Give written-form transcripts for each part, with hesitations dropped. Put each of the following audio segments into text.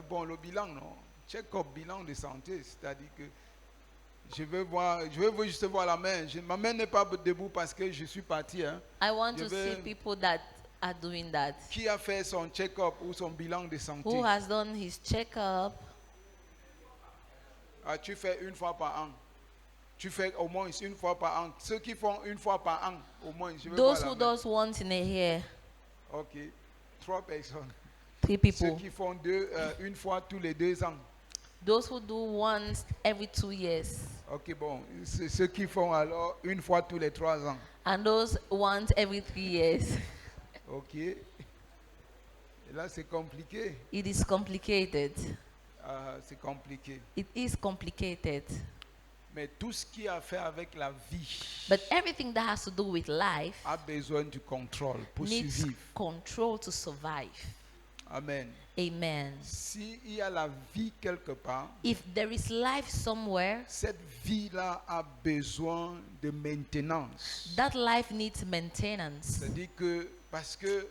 Bon, le bilan, non. Check-up, bilan de santé, c'est-à-dire que je veux juste voir la main. Ma main n'est pas debout parce que je suis parti. Hein. I want Je to veux- see people that are doing that. Qui a fait son check-up ou son bilan de santé? Who has done his checkup? Ah, tu fais une fois par an. Tu fais au moins une fois par an. Ceux qui font une fois par an, au moins, je veux Those voir who la main. does once in a year. Ok. 3 personnes. 3 Ceux people. qui font une fois tous les 2 ans. Those who do once every 2 years. Ok, bon. C'est ceux qui font alors une fois tous les 3 ans. And those once every 3 years. Ok. Et là, c'est compliqué. It is complicated. Ah, c'est compliqué. It is complicated. Mais tout ce qui a fait avec la vie But everything that has to do with life a besoin du contrôle pour needs survivre. control to survive. Amen. Amen. S'il y a la vie quelque part, If there is life somewhere, cette vie-là a besoin de maintenance. that life needs maintenance. C'est-à-dire que, parce que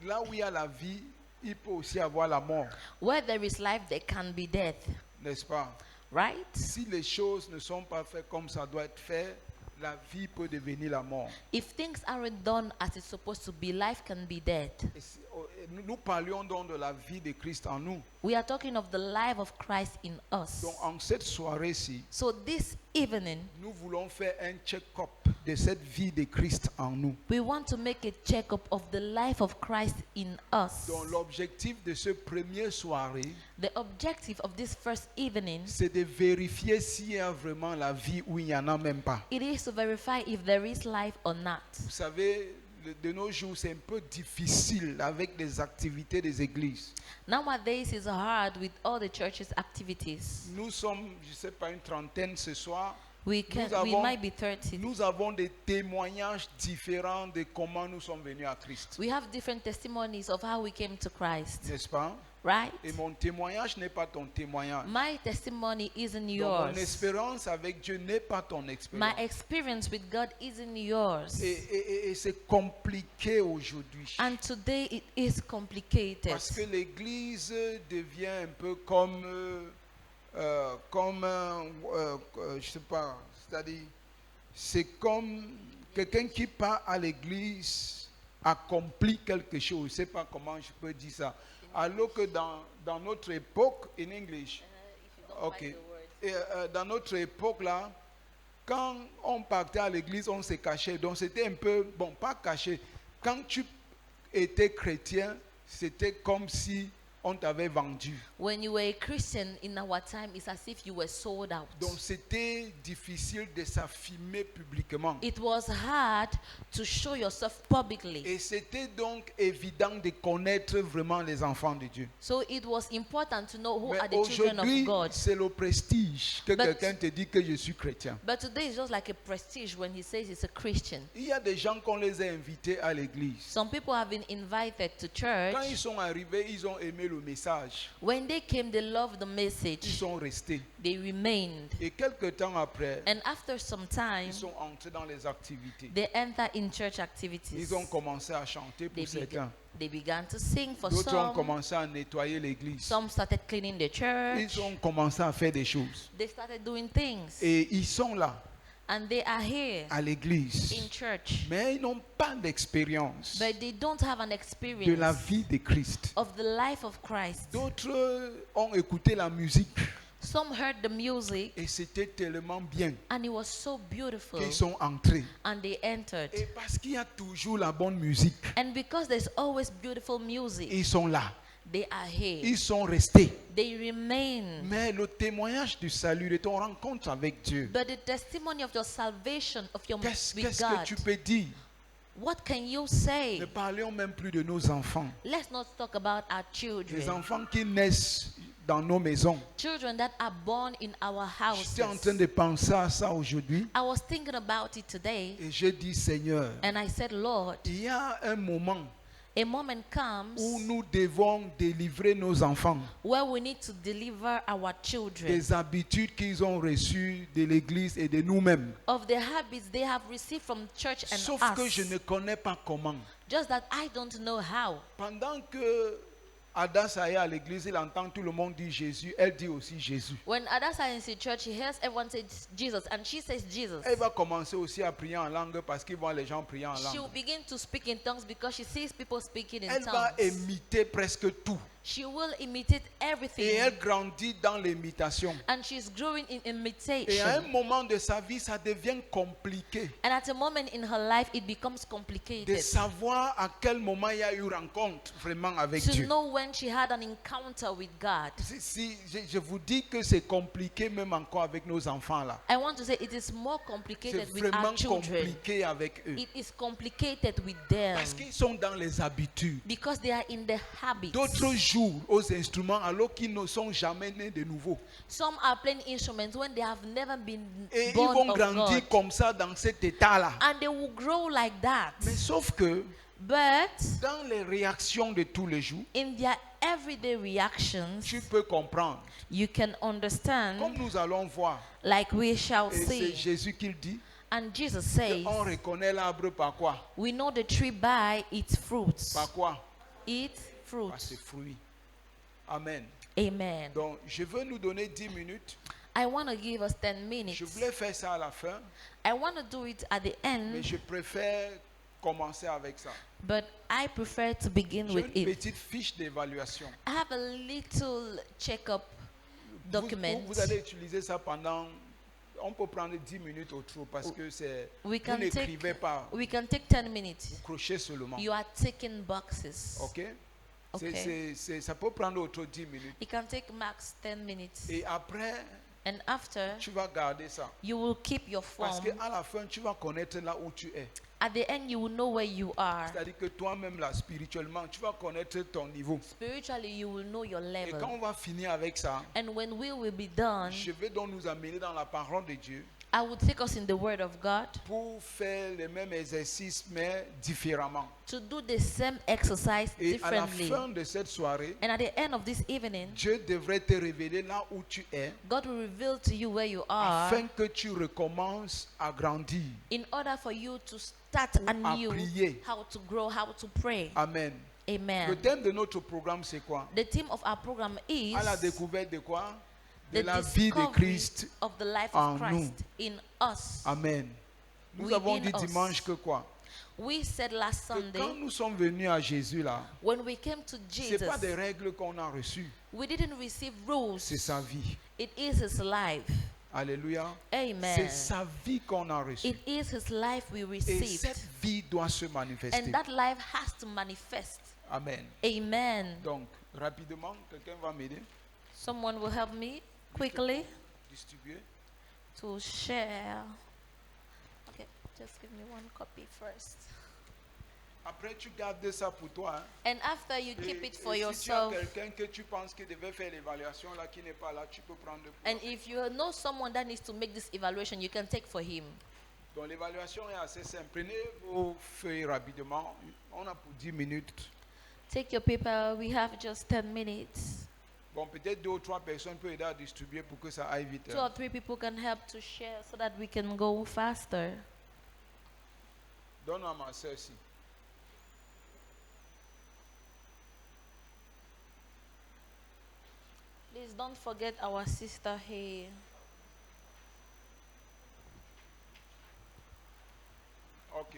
là où il y a la vie, il peut aussi avoir la mort, Where there is life, there can be death, n'est-ce pas? right? Si les choses ne sont pas faites comme ça doit être fait, la vie peut devenir la mort. If things aren't done as it's supposed to be, life can be dead. Et nous parlions donc de la vie de Christ en nous. We are talking of the life of Christ in us. Donc en cette soirée-ci, So this evening, nous voulons faire un check-up de cette vie de Christ en nous. we want to make a checkup of the life of Christ in us. Donc l'objectif de ce premier soirée, The objective of this first evening, c'est de vérifier s'il y a vraiment la vie ou il n'y en a même pas. it is to verify if there is life or not. Vous savez, de nos jours, c'est un peu difficile avec les activités des églises. Nowadays it's hard with all the church's activities. Nous sommes, je ne sais pas, une trentaine ce soir. We might be 30. Nous avons des témoignages différents de comment nous sommes venus à Christ. We have different testimonies of how we came to Christ, N'est-ce pas? right? Et mon témoignage n'est pas ton témoignage. My testimony isn't Donc, yours. mon expérience avec Dieu n'est pas ton My expérience. experience with God isn't yours. Et c'est compliqué aujourd'hui. And today it is complicated. Parce que l'Église devient un peu je sais pas, c'est-à-dire, c'est comme quelqu'un qui part à l'Église accomplit quelque chose. Je ne sais pas comment je peux dire ça. Alors que dans notre époque, in English, ok, et, dans notre époque là, quand on partait à l'église, on se cachait. Donc c'était un peu, bon, pas caché. Quand tu étais chrétien, c'était comme si on t'avait vendu. When you were a Christian in our time, it's as if you were sold out. Donc c'était difficile de s'affirmer publiquement. It was hard to show yourself publicly. Et c'était donc évident de connaître vraiment les enfants de Dieu. So it was important to know who Mais are the children aujourd'hui, of God. c'est le prestige que But- quelqu'un te dit que je suis chrétien. But today it's just like a prestige when he says he's a Christian. Il y a des gens qu'on les a invités à l'église. Some people have been invited to Quand ils church. sont arrivés, ils ont aimé le message. When they came, they loved the Ils message. sont restés. They remained. Et quelques temps après, And after some time, ils sont entrés dans les activités. they enter in church activities. Ils ont commencé à chanter pour certains. They began to sing for D'autres ont some. commencé à nettoyer l'église. Some started cleaning the church. Ils ont commencé à faire des choses. They started doing things. Et ils sont là, And they are here à l'église. in church. Mais ils n'ont pas d'expérience But they don't have an de la experience vie de Christ. of the life of Christ. D'autres ont écouté la musique Some heard the music et c'était tellement bien and it was so beautiful. qu'ils sont entrés. And they entered. Et parce qu'il y a toujours la bonne musique, And because there's always beautiful music, ils sont là. they are here. Ils sont restés. They remain. Mais le témoignage du salut, de ton rencontre avec Dieu, But the testimony of your salvation, of your qu'est-ce with que God, tu peux dire? what can you say? Ne parlons même plus de nos enfants. Let's not talk about our Les children. enfants qui naissent dans nos maisons. Children that are born in our J'étais en houses. train de penser à ça aujourd'hui I was thinking about it today et j'ai dit, Seigneur, and I said, Lord, il y a un moment a moment comes où nous devons délivrer nos enfants where we need to deliver our children des habitudes qu'ils ont reçues de l'église et de nous-mêmes. of the habits they have received from church and Sauf que je us. ne connais pas comment. Just that I don't know how. Pendant que Adassa est à l'église, il entend tout le monde dire Jésus, elle dit aussi Jésus. When Adasa is in church, he hears everyone say Jesus, and she says Jesus. Elle va commencer aussi à prier en langue parce qu'il voit les gens prier en She will langue. begin to speak in tongues because she sees people speaking in Elle va tongues. imiter presque tout. She will imitate Et everything, elle grandit dans l'imitation. and she's growing in Et à un imitation. moment de sa vie, ça devient compliqué And at a moment in her life, it becomes de complicated savoir à quel moment il y a eu rencontre vraiment avec to Dieu. know when she had an encounter with God. Si je vous dis que c'est compliqué même encore avec nos enfants là. I want to say it is more C'est complicated with vraiment our children. compliqué avec eux. It is complicated with them Parce qu'ils sont dans les habitudes. because they are in the habits. D'autres jouent aux instruments alors qu'ils ne sont jamais nés de nouveau. Some are playing instruments when they have never been Et ils born vont of grandir God. comme ça dans cet état-là. And they will grow like that. Mais sauf que But dans les réactions de tous les jours, in their everyday reactions, tu peux comprendre. you can Comme understand, nous allons voir, like we shall et c'est see. Jésus qui le dit, And Jesus says, on reconnaît l'arbre par quoi? we know the tree by its fruits. Par quoi? Its Par ses fruits. fruits. Amen. Amen. Donc, je veux nous donner 10 minutes. I want to give us 10 Je minutes. voulais faire ça à la fin, I want to do it at the mais end, je préfère commencer avec ça. but I prefer to begin J'ai with une it. petite fiche d'évaluation. I have a little checkup document. Vous allez utiliser ça pendant... On peut prendre 10 minutes au trop parce que c'est... We Vous can n'écrivez take pas, we can take 10 minutes. vous crochez seulement. You are taking boxes. Ok? Okay. Ça peut prendre autre 10 minutes. It can take max 10 minutes. Et après, And after, tu vas garder ça. you will keep your Parce form. qu'à la fin, tu vas connaître là où tu es. At the end, you will know where you are. C'est-à-dire que toi-même, là, spirituellement, tu vas connaître ton niveau. Spiritually, you will know your Et quand level. on va finir avec ça, And when we will be done, je vais donc nous amener dans la parole de Dieu I will take us in the Word of God pour faire les mêmes exercices, mais différemment. to do the same exercise Et à la differently. fin de cette soirée, And at the end of this evening, Dieu devrait te révéler là où tu es, God will reveal to you where you are afin que tu recommences à grandir. in order for you to start Ou à anew prier. how to grow, how to pray. Amen. Le Amen. thème de notre programme, c'est quoi? The theme of our program is À la découverte de quoi? De the la vie de discovery Christ of the life en of Christ in us. Amen. Nous Within avons dit us. dimanche que quoi? We said last Que quand Sunday, nous sommes venus à Jésus là, when we came to c'est Jesus, pas des règles qu'on a reçues, we didn't receive rules. c'est sa vie. It is His life. Alléluia. Amen. C'est sa vie qu'on a reçue. It is His life we Et received. cette vie doit se manifester. And that life has to manifest. Amen. Amen. Donc, rapidement, quelqu'un va m'aider, Someone will help me quickly distribuer. to share. Okay, just give me one copy first. Après, tu gardes ça pour toi. Hein. And after you Et- keep it for et si yourself, tu as quelqu'un que tu penses qui devait faire l'évaluation là, qui n'est pas là, tu peux prendre pour and if you know someone that needs to make this evaluation, you can take for him. Donc l'évaluation est assez simple. Prenez vos feuilles rapidement. On a pour 10 minutes. Take your paper. We have just 10 minutes. Bon, peut-être 2 ou 3 personnes peuvent aider à distribuer pour que ça aille vite. 2 or 3 people can help to share so that we can go faster. Donne à ma soeur ici. Please don't forget our sister here. Ok.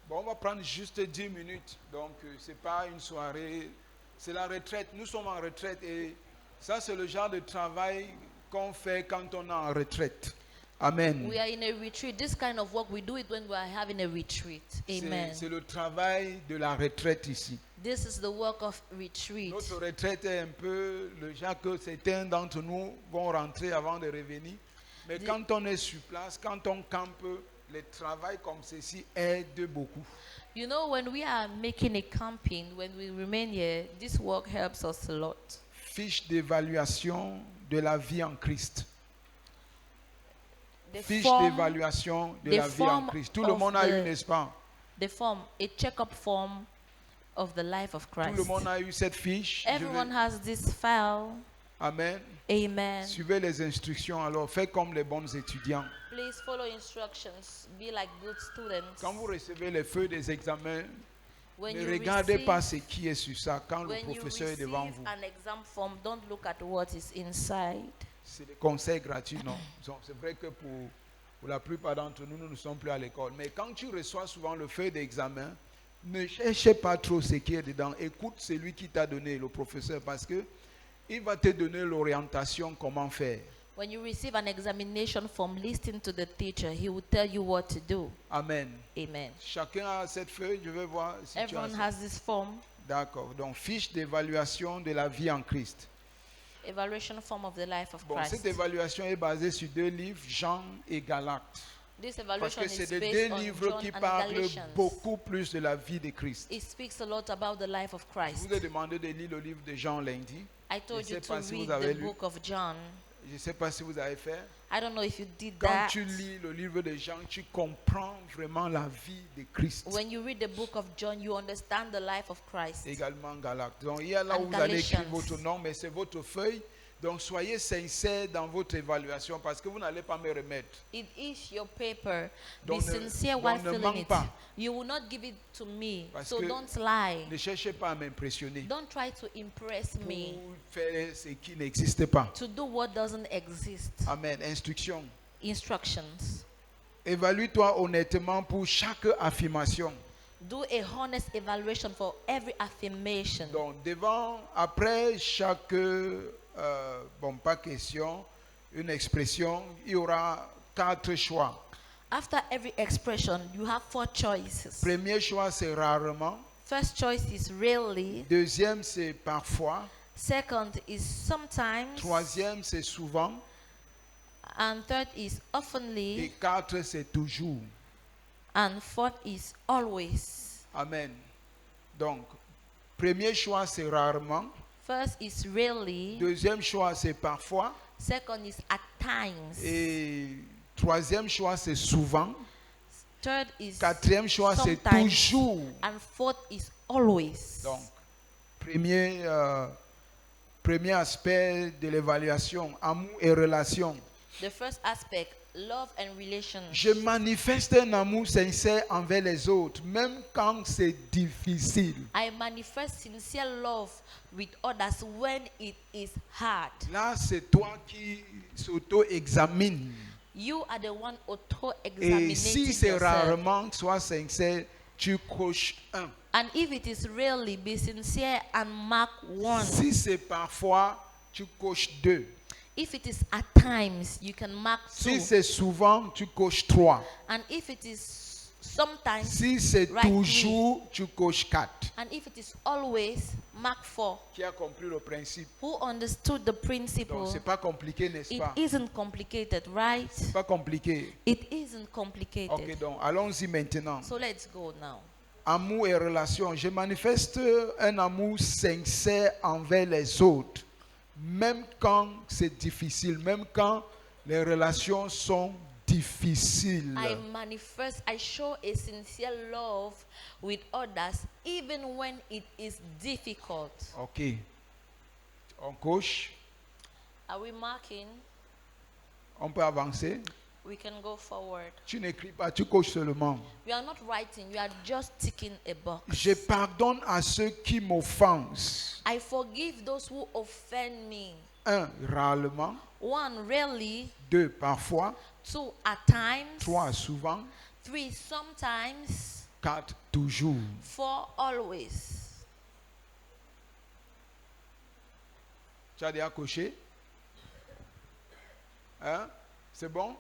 Bon, on va prendre juste 10 minutes. Donc, c'est pas une soirée. C'est la retraite. Nous sommes en retraite et ça, c'est le genre de travail qu'on fait quand on est en retraite. Amen. We are in a retreat. This kind of work, we do it when we are having a retreat. Amen. C'est le travail de la retraite ici. This is the work of retreat. Notre retraite est un peu le genre que certains d'entre nous vont rentrer avant de revenir. Mais quand on est sur place, quand on campe, le travail comme ceci aide beaucoup. You know, when we are making a camping, when we remain here, this work helps us a lot. Fiche d'évaluation de la vie en Christ. The Fiche form, d'évaluation de the la vie en form Christ. Tout le of monde a eu, the- n'est-ce pas? the form, a check-up form of the life of Tout le Christ. monde a eu cette fiche. Je Everyone vais- has this file. Amen. Amen. Suivez les instructions alors, faites comme les bons étudiants. Please follow instructions. Be like good students. Quand vous recevez les feuilles des examens, When ne you regardez pas receive, ce qui est sur ça quand le when you professeur est receive devant vous. an exam form, don't look at what is inside. C'est des conseils gratuits, non. Donc, c'est vrai que pour la plupart d'entre nous, nous ne sommes plus à l'école. Mais quand tu reçois souvent le feuille d'examen, ne cherchez pas trop ce qui est dedans. Écoute celui qui t'a donné, le professeur, parce que il va te donner l'orientation, comment faire. When you receive an examination form, listen to the teacher. He will tell you what to do. Amen. Amen. Chacun a cette feuille, je vais voir si tu as Everyone ça. has this form, D'accord. Donc, fiche d'évaluation de la vie en Christ. evaluation form of the life of Bon, Christ. cette évaluation est basée sur 2 livres, Jean et Galates. This Parce evaluation que c'est is des based 2 on livres John qui and parlent Galatians. beaucoup plus de la vie de Christ. It speaks a lot about the life of Je Christ. vous ai demandé de lire le livre de Jean lundi. I told Je you sais pas to si vous read avez the lu. book of John. Je ne sais pas si vous avez fait. I don't know if you did Quand that. tu lis le livre de Jean, tu comprends vraiment la vie de Christ. When you read the book of John, you understand the life of Christ. Également Galates. Donc il y a là And où vous allez écrire Galatians. votre nom, mais c'est votre feuille. Donc soyez sincères dans votre évaluation parce que vous n'allez pas me remettre. It is your paper. Be Donc ne- sincere donc while ne filling manque it. pas. You will not give it to me. Parce So que- don't lie. Ne cherchez pas à m'impressionner Don't try to impress me. pour faire ce qui n'existe pas. To do what doesn't exist. Amen. Instruction. Instructions. Évalue-toi honnêtement pour chaque affirmation. Do a honest evaluation for every affirmation. Donc, après chaque, pas question, une expression, il y aura 4 choix. After every expression, you have 4 choices. Premier choix, c'est rarement. First choice is rarely. Deuxième, c'est parfois. Second is sometimes. Troisième, c'est souvent. And third is Et oftenly. 4, c'est toujours. And fourth is always. Amen. Donc, premier choix, c'est rarement. First is rarely. Deuxième choix, c'est parfois. Second is at times. Et troisième choix, c'est souvent. Third is Quatrième choix, c'est sometimes. toujours. And fourth is always. Donc, premier aspect de l'évaluation, amour et relation. The first aspect, love and relations. Je manifeste un amour sincère envers les autres, même quand c'est difficile. I manifest sincere love with others when it is hard. Là, c'est toi qui s'auto-examine. You are the one Et auto-examining si c'est yourself. rarement, sois sincère, tu coches 1. And if it is rarely, be sincere and mark 1. Si c'est parfois, tu coches 2. If it is at times, you can mark 2. Si c'est souvent, tu coches 3. And if it is sometimes, Si c'est write toujours, tu coches 4. and if it is always, mark 4. Qui a compris le principe? Who understood the Donc, principle? c'est pas compliqué, n'est-ce It pas? isn't complicated, right? C'est pas compliqué. It isn't complicated. Ok, donc allons-y maintenant. So let's go now. Amour et relation. Je manifeste un amour sincère envers les autres, même quand c'est difficile, même quand les relations sont difficiles. I show a sincere love with others even when it is difficult. Ok. On coche. Are we marking? On peut avancer. We can go forward. Tu n'écris pas, tu coches seulement. We are not writing, we are just ticking a box. Je pardonne à ceux qui m'offensent. I forgive those who offend me. 1. Rarement. 1, rarely. 2. Parfois. 2, at times. 3. Souvent. 3, sometimes. 4. Toujours. 4, always. Tu as déjà coché? Hein? C'est bon?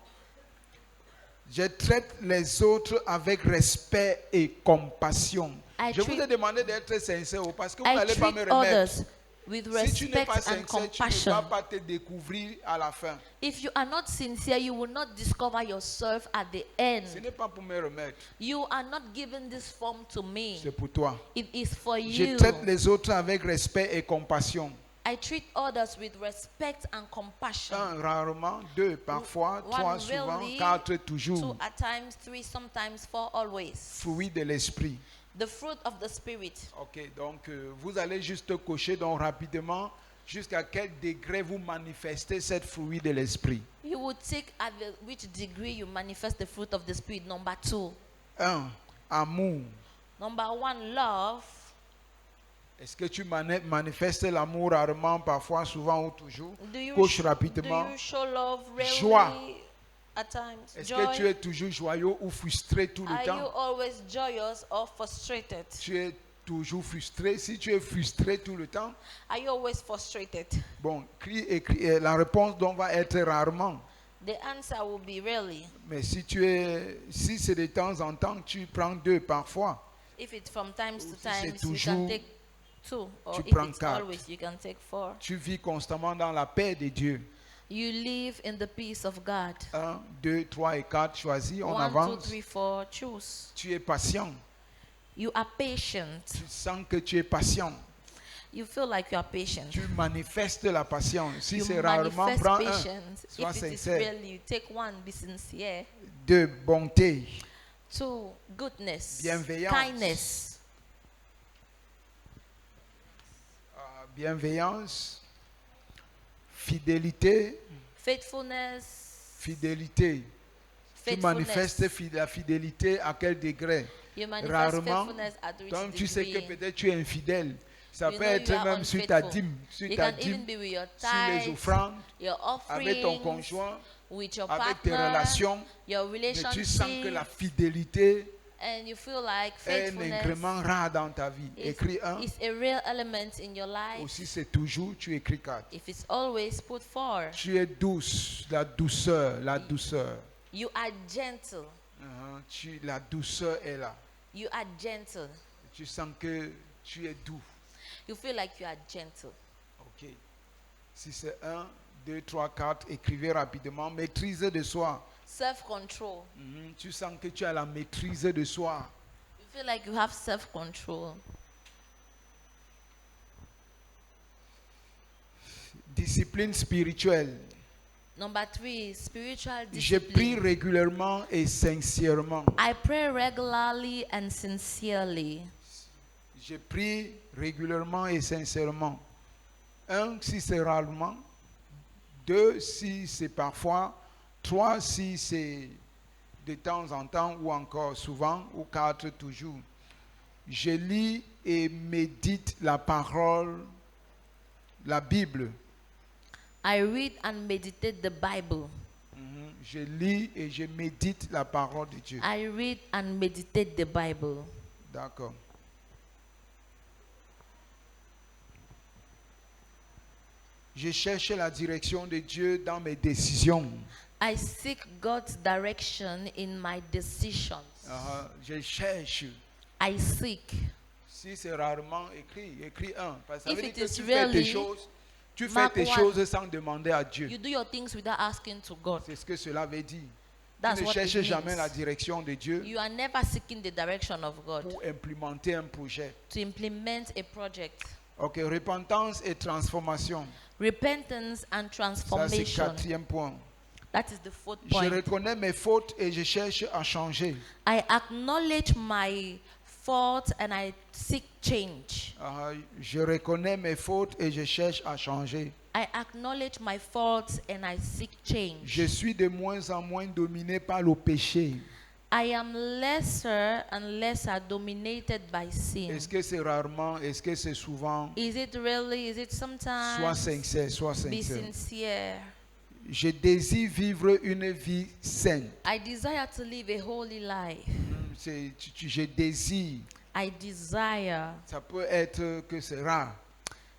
Je traite les autres avec respect et compassion. Je vous ai demandé d'être sincère parce que vous I n'allez pas me treat remettre. others with Si tu n'es respect pas and sincère, tu ne compassion. vas pas te découvrir à la fin. If you are not sincere, you will not discover yourself at the end. Ce n'est pas pour me remettre, You are not giving this form to me. c'est pour toi. It is for Je you. traite les autres avec respect et compassion. I treat others with respect and compassion. 1. Rarement. 2. Parfois. 1, 3. Souvent. rarely. 4. 2, Toujours. at times. 3, sometimes. 4, always. Fruit de l'esprit. The fruit of the Spirit. Ok, donc vous allez juste cocher donc rapidement jusqu'à quel degré vous manifestez cette fruit de l'esprit. You will take at which degree you manifest the fruit of the Spirit. Number 2. 1. Amour. Number 1, love. Est-ce que tu manifestes l'amour rarement, parfois, souvent ou toujours? Do you, Coche do rapidement. you show love rarely Joie. at times? Est-ce Joy. que tu es toujours joyeux ou frustré tout le Are you temps? always joyous or frustrated? Tu es toujours frustré. Si tu es frustré tout le temps, Are you always frustrated? bon, la réponse donc va être rarement. The answer will be rarely. Mais si c'est de temps en temps, tu prends 2 parfois. If it's from times to Si c'est times, you toujours, can take 2. Or tu if prends it's 4. always, you can take 4. Tu vis constamment dans la paix de Dieu. You live in the peace of God. 1, 2, 3 et 4, choisis, on 1, 2, avance. 3, 4, choose. Tu es patient. You are patient. Tu sens que tu es patient. You feel like you are patient. Tu manifestes la patience. Si You c'est rarement, manifest prends 1. patience. Sois If it is sincère. really, you take 1, be sincere. 2, bonté. 2, goodness, Bienveillance. kindness, Bienveillance. Fidélité. faithfulness, Fidélité. Tu manifestes faithfulness. la fidélité à quel degré? You manifest Rarement. faithfulness at which Donc tu sais que degree. peut-être tu es infidèle. Ça You peut know être you are même sur ta unfaithful. dîme, sur You ta can dîme, even be with your sur les tithes, offrandes, your avec ton offerings, conjoint, with your avec tes partner, relations. your Mais tu sens que la relationship, fidélité and you feel like est un faithfulness incrément rare dans ta vie. is, Écris 1. is a real element in your life. Aussi c'est toujours, tu écris 4. If it's always, put 4. Tu es douce, la douceur, la douceur. You are gentle. La douceur est là. You are gentle. Tu sens que tu es doux. You feel like you are gentle. Ok. Si c'est 1, 2, 3, 4, écrivez rapidement. Maîtrise de soi. Self-control. Tu sens que tu as la maîtrise de soi. You feel like you have self-control. Discipline spirituelle. Number 3, spiritual Je prie discipline. régulièrement et sincèrement. I pray regularly and sincerely. Je prie régulièrement et sincèrement. 1, si c'est rarement. 2, si c'est parfois. 3, si c'est de temps en temps ou encore souvent. Ou 4, toujours. Je lis et médite la parole, la Bible. I read and meditate the Bible. Je lis et je médite la parole de Dieu. I read and meditate the Bible. D'accord. Je cherche la direction de Dieu dans mes décisions. I seek God's direction in my decisions. Je cherche. I seek. Si c'est rarement écris 1. Parce que ça If veut it dire que is tu fais tes really, choses, tu fais mark tes 1. choses sans demander à Dieu. You do your things without asking to God. C'est ce que cela veut dire. That's Tu ne what it cherches jamais means. la direction de Dieu You are never seeking the direction of God pour implémenter un projet. to implement a project. Ok, repentance et transformation. Repentance and Ça, c'est le transformation. 4e point. That is the 4th Je point. reconnais mes fautes et je cherche à changer. I acknowledge my faults and I seek change. Je reconnais mes fautes et je cherche à changer. I acknowledge my faults and I seek change. Je suis de moins en moins dominé par le péché. I am lesser and lesser dominated by sin. Est-ce que c'est rarement? Est-ce que c'est souvent? Is it really? Is it Sois sometimes? sincère, sois Be sincère. sincere. Je désire vivre une vie saine. I desire to live a holy life. Je désire. I desire. Ça peut être que c'est rare.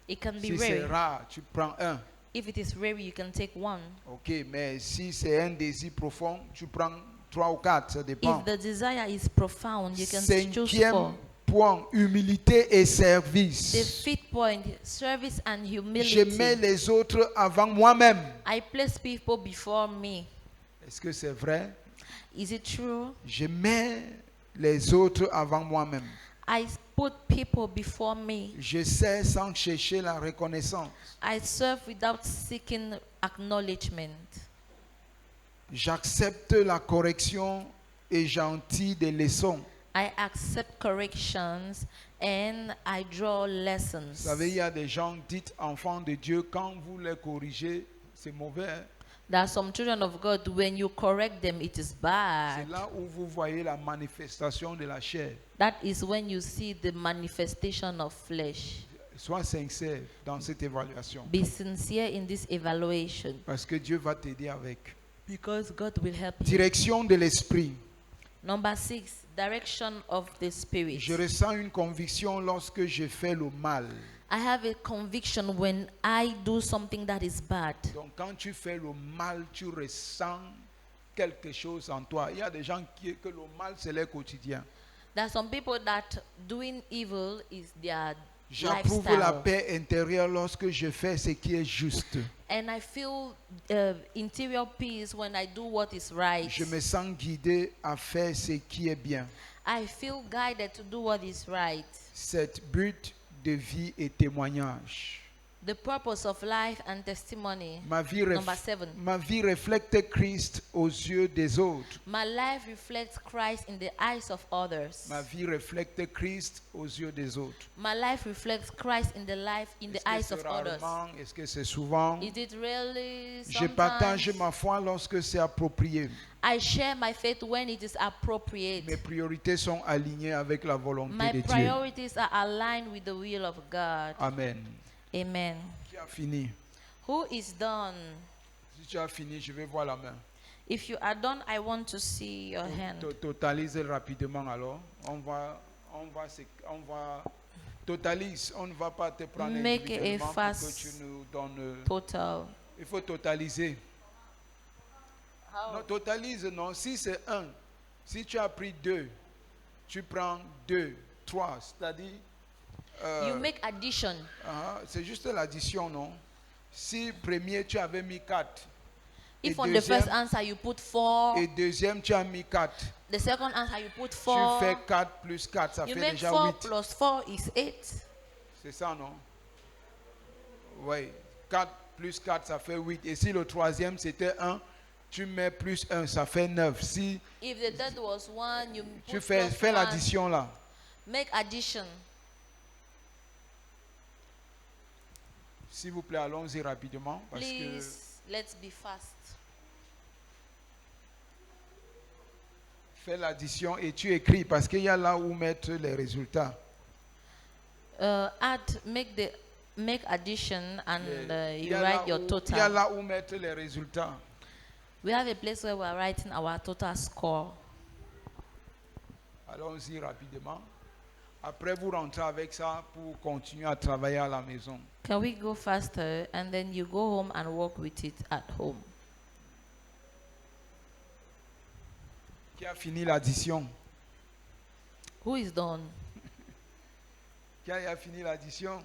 It can be Si c'est rare. rare, tu prends 1. If it is rare, you can take 1. Ok, mais si c'est un désir profond, tu prends 3 ou 4, ça dépend. If the desire is profound, you can choose 4. 5e point, humilité et The service. 5th point, service and Je humility. mets les autres avant moi-même. I place people before me. Est-ce que c'est vrai? Is it true? Je mets les autres avant moi-même. I put people before me. Je sais sans chercher la reconnaissance. I serve without seeking acknowledgement. J'accepte la correction et j'en tire des leçons. I accept corrections and I draw Vous lessons. savez, il y a des gens dites enfants de Dieu, quand vous les corrigez, c'est mauvais. Hein. There are some children of God, when you correct them, it is C'est bad. là où vous voyez la manifestation de la chair. That is when you see the manifestation of flesh. Sois sincère dans cette évaluation. Be sincere in this evaluation Parce que Dieu va t'aider avec. because God will help you. Direction de l'esprit. Number 6, direction of the Spirit. Je ressens une conviction lorsque je fais le mal. I have a conviction when I do something that is bad. Donc quand tu fais le mal, tu ressens quelque chose en toi. Il y a des gens que le mal, c'est leur quotidien. There are some people that doing evil is their J'approuve la lifestyle. paix intérieure lorsque je fais ce qui est juste. And I feel interior peace when I do what is right. Je me sens guidé à faire ce qui est bien. I feel guided to do what is right. Cette but de vie et témoignage. The purpose of life and testimony. Ma vie, Number 7. ma vie reflète Christ aux yeux des autres. My life reflects Christ in the eyes of others. Ma vie reflète Christ aux yeux des autres. My life reflects Christ in the Est-ce eyes que of c'est others. rarement? Est-ce que c'est souvent? Is it really Je partage sometimes? ma foi lorsque c'est approprié. I share my faith when it is appropriate. Mes priorités sont alignées avec la volonté My de Dieu. priorities are aligned with the will of God. Amen. Amen. Qui a fini? Who is done? Si tu as fini, je vais voir la main. If you are done, I want to see your hand. Totalise rapidement alors. On va totalise. On ne va pas te prendre Make a individuellement pour que fast tu nous donnes. Total. Il faut totaliser. Non, totalise, non. Si c'est 1, si tu as pris 2, tu prends 2, 3. C'est-à-dire. You make addition. C'est juste l'addition, non? Si premier, tu avais mis 4. If on the first answer you put 4, Et deuxième, tu as mis 4. the second answer you put Tu 4, fais 4 plus 4, ça you fait make déjà 4 8. plus 4 is 8. C'est ça, non? Oui. 4 plus 4, ça fait 8. Et si le troisième, c'était 1, tu mets plus 1, ça fait 9. Si If the third was 1, you tu put fais plus 1. l'addition là. Make addition. S'il vous plaît, allons-y rapidement. Parce que Please, let's be fast. fais l'addition et tu écris. Parce qu'il y a là où mettre les résultats. Make addition and Il y you a write your il y a total. là où mettre les résultats. We have a place where we are writing our total score. Allons-y rapidement. Après, vous rentrez avec ça pour continuer à travailler à la maison. Can we go faster and then you go home and work with it at home? Qui a fini l'addition? Who is done? Qui a fini l'addition?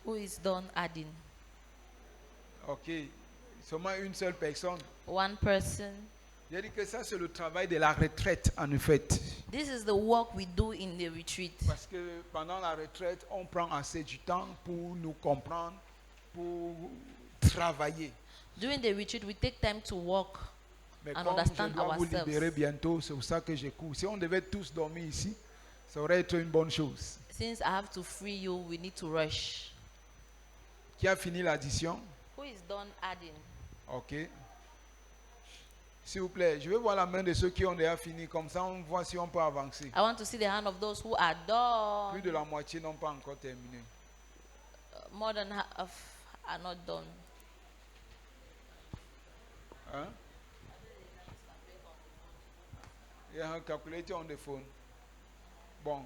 Who is done adding? Ok. Seulement une seule personne. One person. J'ai dit que ça, c'est le travail de la retraite, en fait. This is the work we do in the retreat. Parce que pendant la retraite, on prend assez du temps pour nous comprendre, pour travailler. During the retreat, we take time to work Mais and comme je understand dois vous ourselves. libérer bientôt, c'est pour ça que je cours. Si on devait tous dormir ici, ça aurait été une bonne chose. Since I have to free you, we need to rush. Qui a fini l'addition? Who is done adding? Ok. S'il vous plaît, je veux voir la main de ceux qui ont déjà fini. Comme ça, on voit si on peut avancer. I want to see the hand of those who are Plus done. de la moitié n'ont pas encore terminé. More than half are not done. Hein? Il y a un calculateur on the phone. Bon.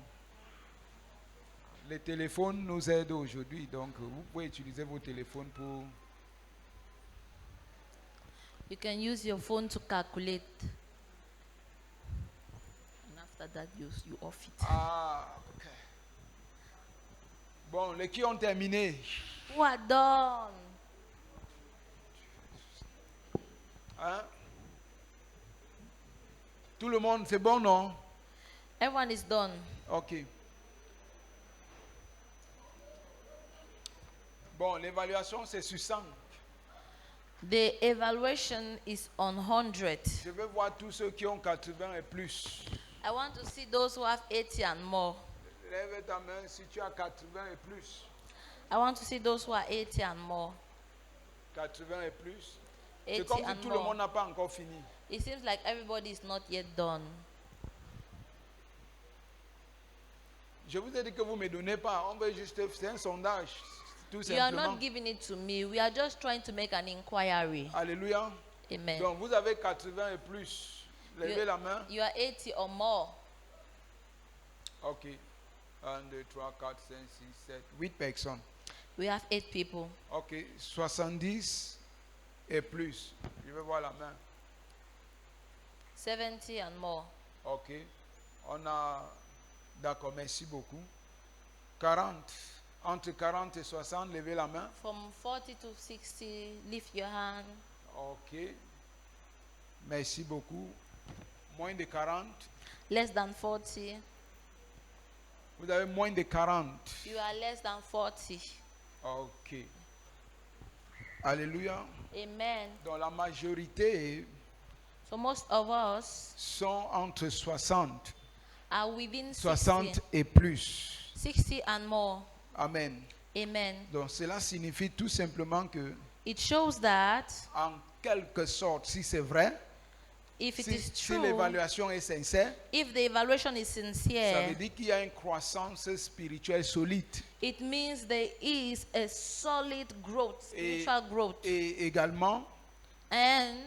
Les téléphones nous aident aujourd'hui. Donc, vous pouvez utiliser vos téléphones pour... You can use your phone to calculate. And after that, you off it. Ah, ok. Bon, les qui ont terminé. Who are done? Hein? Tout le monde, c'est bon, non? Everyone is done. Ok. Bon, l'évaluation, c'est sur 100. The evaluation is on 100. Je veux voir tous ceux qui ont 80 et plus. I want to see those who have 80 and more. Lève ta main si tu as 80 et plus. I want to see those who are 80 and more. 80 et plus. C'est 80 comme si and tout le more. monde n'a pas encore fini. It seems like everybody is not yet done. Je vous ai dit que vous ne me donnez pas. On veut juste faire un sondage. Tout You are simplement. not giving it to me. We are just trying to make an inquiry. Alléluia. Amen. Donc vous avez 80 et plus. Levez la main. You are 80 or more. Ok. 1, 2, 3, 4, 5, 6, 7, 8 personnes. We have 8 people. Ok. 70 et plus. Je vais voir la main. 70 and more. Ok. On a... D'accord, merci beaucoup. 40. Entre 40 et 60, levez la main. From 40 to 60, lift your hand. Ok. Merci beaucoup. Moins de 40. Less than 40. Vous avez moins de 40. You are less than 40. Ok. Alléluia. Amen. Donc la majorité So most of us sont entre 60. are within 60 60, et plus. 60 and more. Amen. Amen. Donc cela signifie tout simplement que, It shows that en quelque sorte, si c'est vrai, if it si, is si true, l'évaluation est sincère, if the evaluation is ça veut sincere, dire qu'il y a une croissance spirituelle solide. it means there is a solid growth, Et- spiritual growth, Et également, and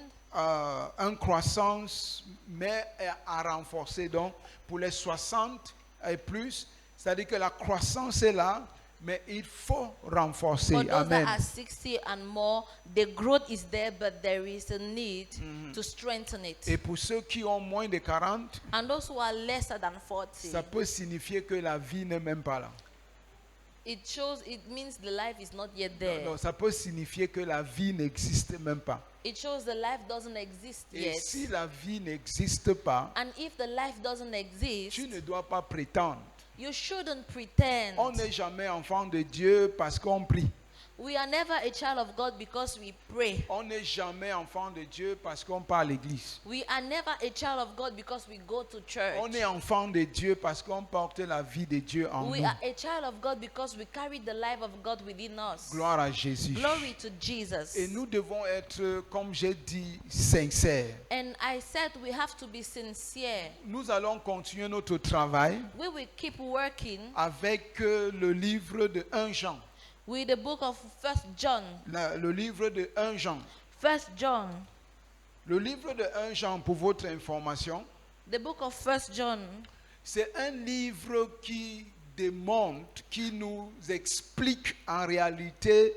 une croissance, mais à renforcer. Donc, pour les 60 et plus, c'est-à-dire que la croissance est là, mais il faut renforcer. for those Amen. that are 60 and more, the growth is there, but there is a need to strengthen it. Et pour ceux qui ont moins de 40, And those who are lesser than 40, ça peut signifier que la vie n'est même pas là. it means the life is not yet there. Non, ça peut signifier que la vie n'existe même pas. It shows the life doesn't exist Et yet. si la vie n'existe pas, And if the life doesn't exist, tu ne dois pas prétendre. you shouldn't pretend. On n'est jamais enfant de Dieu parce qu'on prie. We are never a child of God because we pray. On n'est jamais enfant de Dieu parce qu'on part à l'église. We are never a child of God because we go to church. On est enfant de Dieu parce qu'on porte la vie de Dieu en We nous. are a child of God because we carry the life of God within us. Gloire à Jésus. Glory to Jesus. Et nous devons être, comme j'ai dit, sincères. And I said we have to be sincere. Nous allons continuer notre travail We will keep working avec le livre de 1 Jean. with the book of 1 John. Le livre de 1 Jean. 1 John. Le livre de 1 Jean, pour votre information, The book of 1 John. c'est un livre qui démontre, qui nous explique en réalité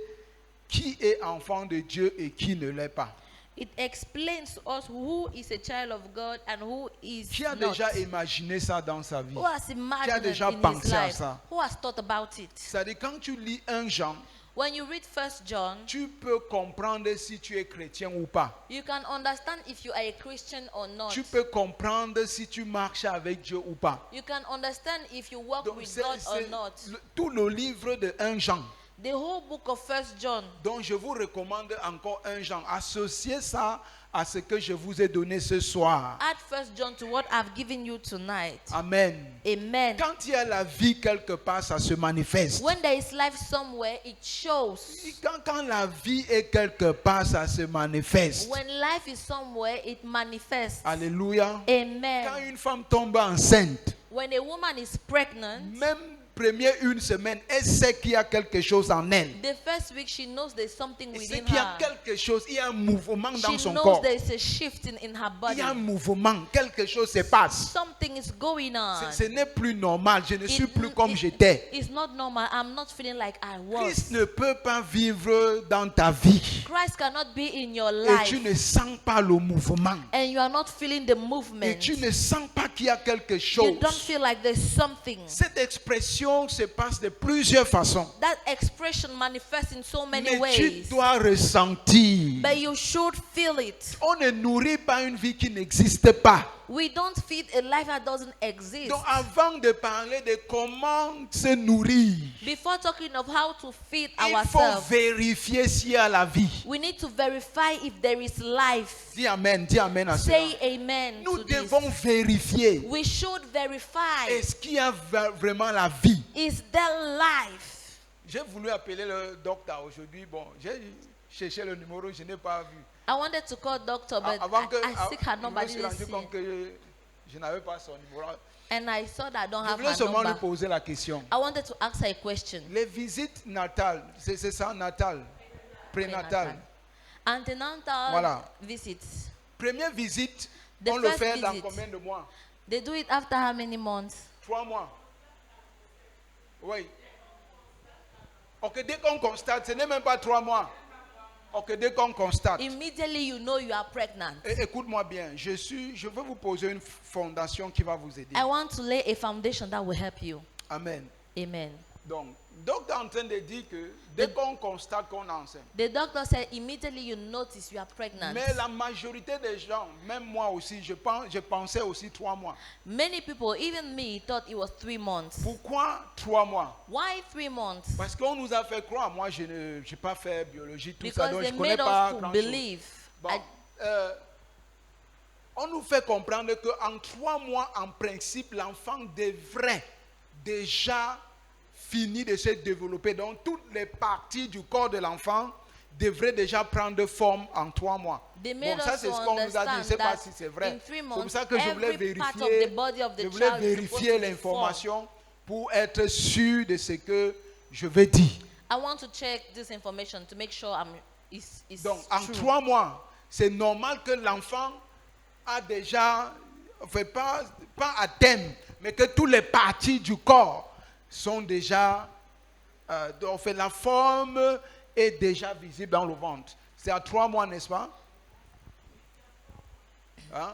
qui est enfant de Dieu et qui ne l'est pas. It explains to us who is a child of God and who is Qui a not. déjà imaginé ça dans sa vie? Who has imagined it déjà in his pensé à life? ça? Who has thought about it? C'est-à-dire quand tu lis 1 Jean, When you read 1 John, tu peux comprendre si tu es chrétien ou pas. you can understand if you are a Christian or not. Tu peux comprendre si tu marches avec Dieu ou pas. You can understand if you walk Donc, with c'est- God or c'est not. tout le livre de 1 Jean. The whole book of 1 John. Donc je vous recommande encore 1 Jean. Associez ça à ce que je vous ai donné ce soir. Add 1 John to what I've given you tonight. Amen. Amen. Quand il y a la vie quelque part, ça se manifeste. When there is life somewhere, it shows. Quand la vie est quelque part, ça se manifeste. When life is somewhere, it manifests. Alléluia. Quand Amen. une femme tombe enceinte, When a woman is pregnant, même première une semaine, elle sait qu'il y a quelque chose en elle. the first week she knows there's something C'est within qu'il y a her. quelque chose, il y a un mouvement dans She son knows corps. there's a shift in her Il body. y a un mouvement, quelque chose se passe. Something is going on. Ce n'est plus normal, je ne suis It- plus comme it- j'étais. It's not normal. I'm not feeling like I Christ was. ne peut pas vivre dans ta vie Christ cannot be in your et life. tu ne sens pas le mouvement. And you are not feeling the Et movement. tu ne sens pas qu'il y a quelque You chose. don't feel like there's something. Cette expression se passe de plusieurs façons. That expression manifests in so many Mais tu ways. dois ressentir. But you should feel it. On ne nourrit pas une vie qui n'existe pas. We don't feed a life that doesn't exist. Donc avant de parler de comment se nourrir, Before talking of how to feed il faut ourselves, vérifier s'il y a la vie. we need to verify if there is life. Dis amen à cela. Say amen Nous to this. devons vérifier. We should verify. Est-ce qu'il y a vraiment la vie? Is there life? J'ai voulu appeler le docteur aujourd'hui. Bon, j'ai cherché le numéro, je n'ai pas vu. I wanted to call doctor, but Avant que I still had je me nobody suis rendu to compte que je n'avais pas son numéro. And I saw that I don't Je have voulais her seulement lui number. poser la question. I wanted to ask her a question. Les visites natales, c'est ça, natal, prénatal. Antenatal Voilà. visits. Première visite, The on le first fait dans visit. combien de mois? They do it after how many months? 3 mois. Oui. Ok, dès qu'on constate, ce n'est même pas 3 mois. Ok, dès qu'on constate. Immediately you know you are pregnant. Écoute-moi bien, je veux vous poser une fondation qui va vous aider. I want to lay a foundation that will help you. Amen. Amen. Donc, docteur est en train de dire que dès qu'on constate qu'on est enceinte. The doctor said immediately you notice you are pregnant. Mais la majorité des gens, même moi aussi, je pensais aussi 3 mois. Many people, even me, thought it was 3 months. Pourquoi 3 mois? Why 3 months? Parce qu'on nous a fait croire, moi je n'ai pas fait biologie, tout ça, Because donc je they ne connais made pas us to grand-chose. believe. Bon, on nous fait comprendre qu'en 3 mois, en principe, l'enfant devrait déjà finir de se développer. Donc, toutes les parties du corps de l'enfant devraient déjà prendre forme en 3 mois. They Bon, made ça, us c'est to ce qu'on nous a dit. Je ne understand sais pas that si c'est vrai. in 3 C'est pour months, ça que je voulais every part of vérifier, the body of the je voulais child is supposed vérifier to be l'information pour être sûr de ce que je vais dire. I want to check this information to make sure it's Donc, en true. 3 mois, c'est normal que l'enfant a déjà, pas à thème, mais que toutes les parties du corps sont déjà, la forme est déjà visible dans le ventre. C'est à 3 mois, n'est-ce pas? Hein?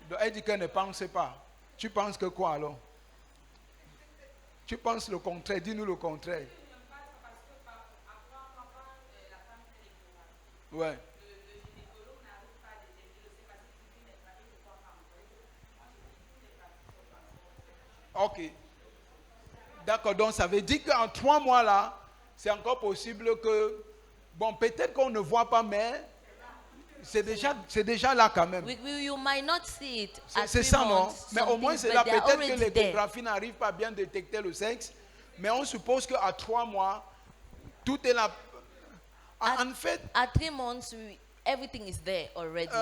Donc, elle dit qu'elle ne pense pas. Tu penses que quoi alors? Tu penses le contraire, dis-nous le contraire. Ouais. Ok. D'accord, donc ça veut dire qu'en 3 mois là, c'est encore possible que, bon, peut-être qu'on ne voit pas, mais c'est déjà là quand même. You might not see it at C'est 3 ça, non? months, Mais some au moins, things, c'est but là. they are Peut-être que already there. l'échographie n'arrive pas à bien détecter le sexe, mais on suppose qu'à 3 mois, tout est là. En fait, At 3 months, everything is there already.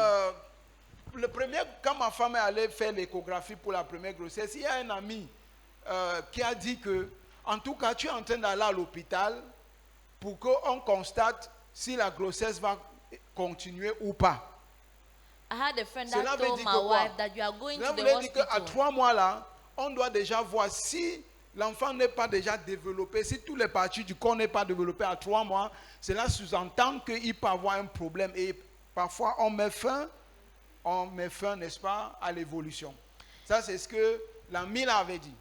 le premier, quand ma femme est allée faire l'échographie pour la première grossesse, il y a un ami qui a dit que, en tout cas, tu es en train d'aller à l'hôpital pour qu'on constate si la grossesse va continuer ou pas. I had a friend Cela that veut told dire my que quoi? wife that you are going Cela to the voulait dire qu'à hospital. 3 mois là, on doit déjà voir si l'enfant n'est pas déjà développé, si toutes les parties du corps n'est pas développées à 3 mois, cela sous-entend qu'il peut avoir un problème. Et parfois on met fin, n'est-ce pas, à l'évolution. Ça c'est ce que l'ami avait dit.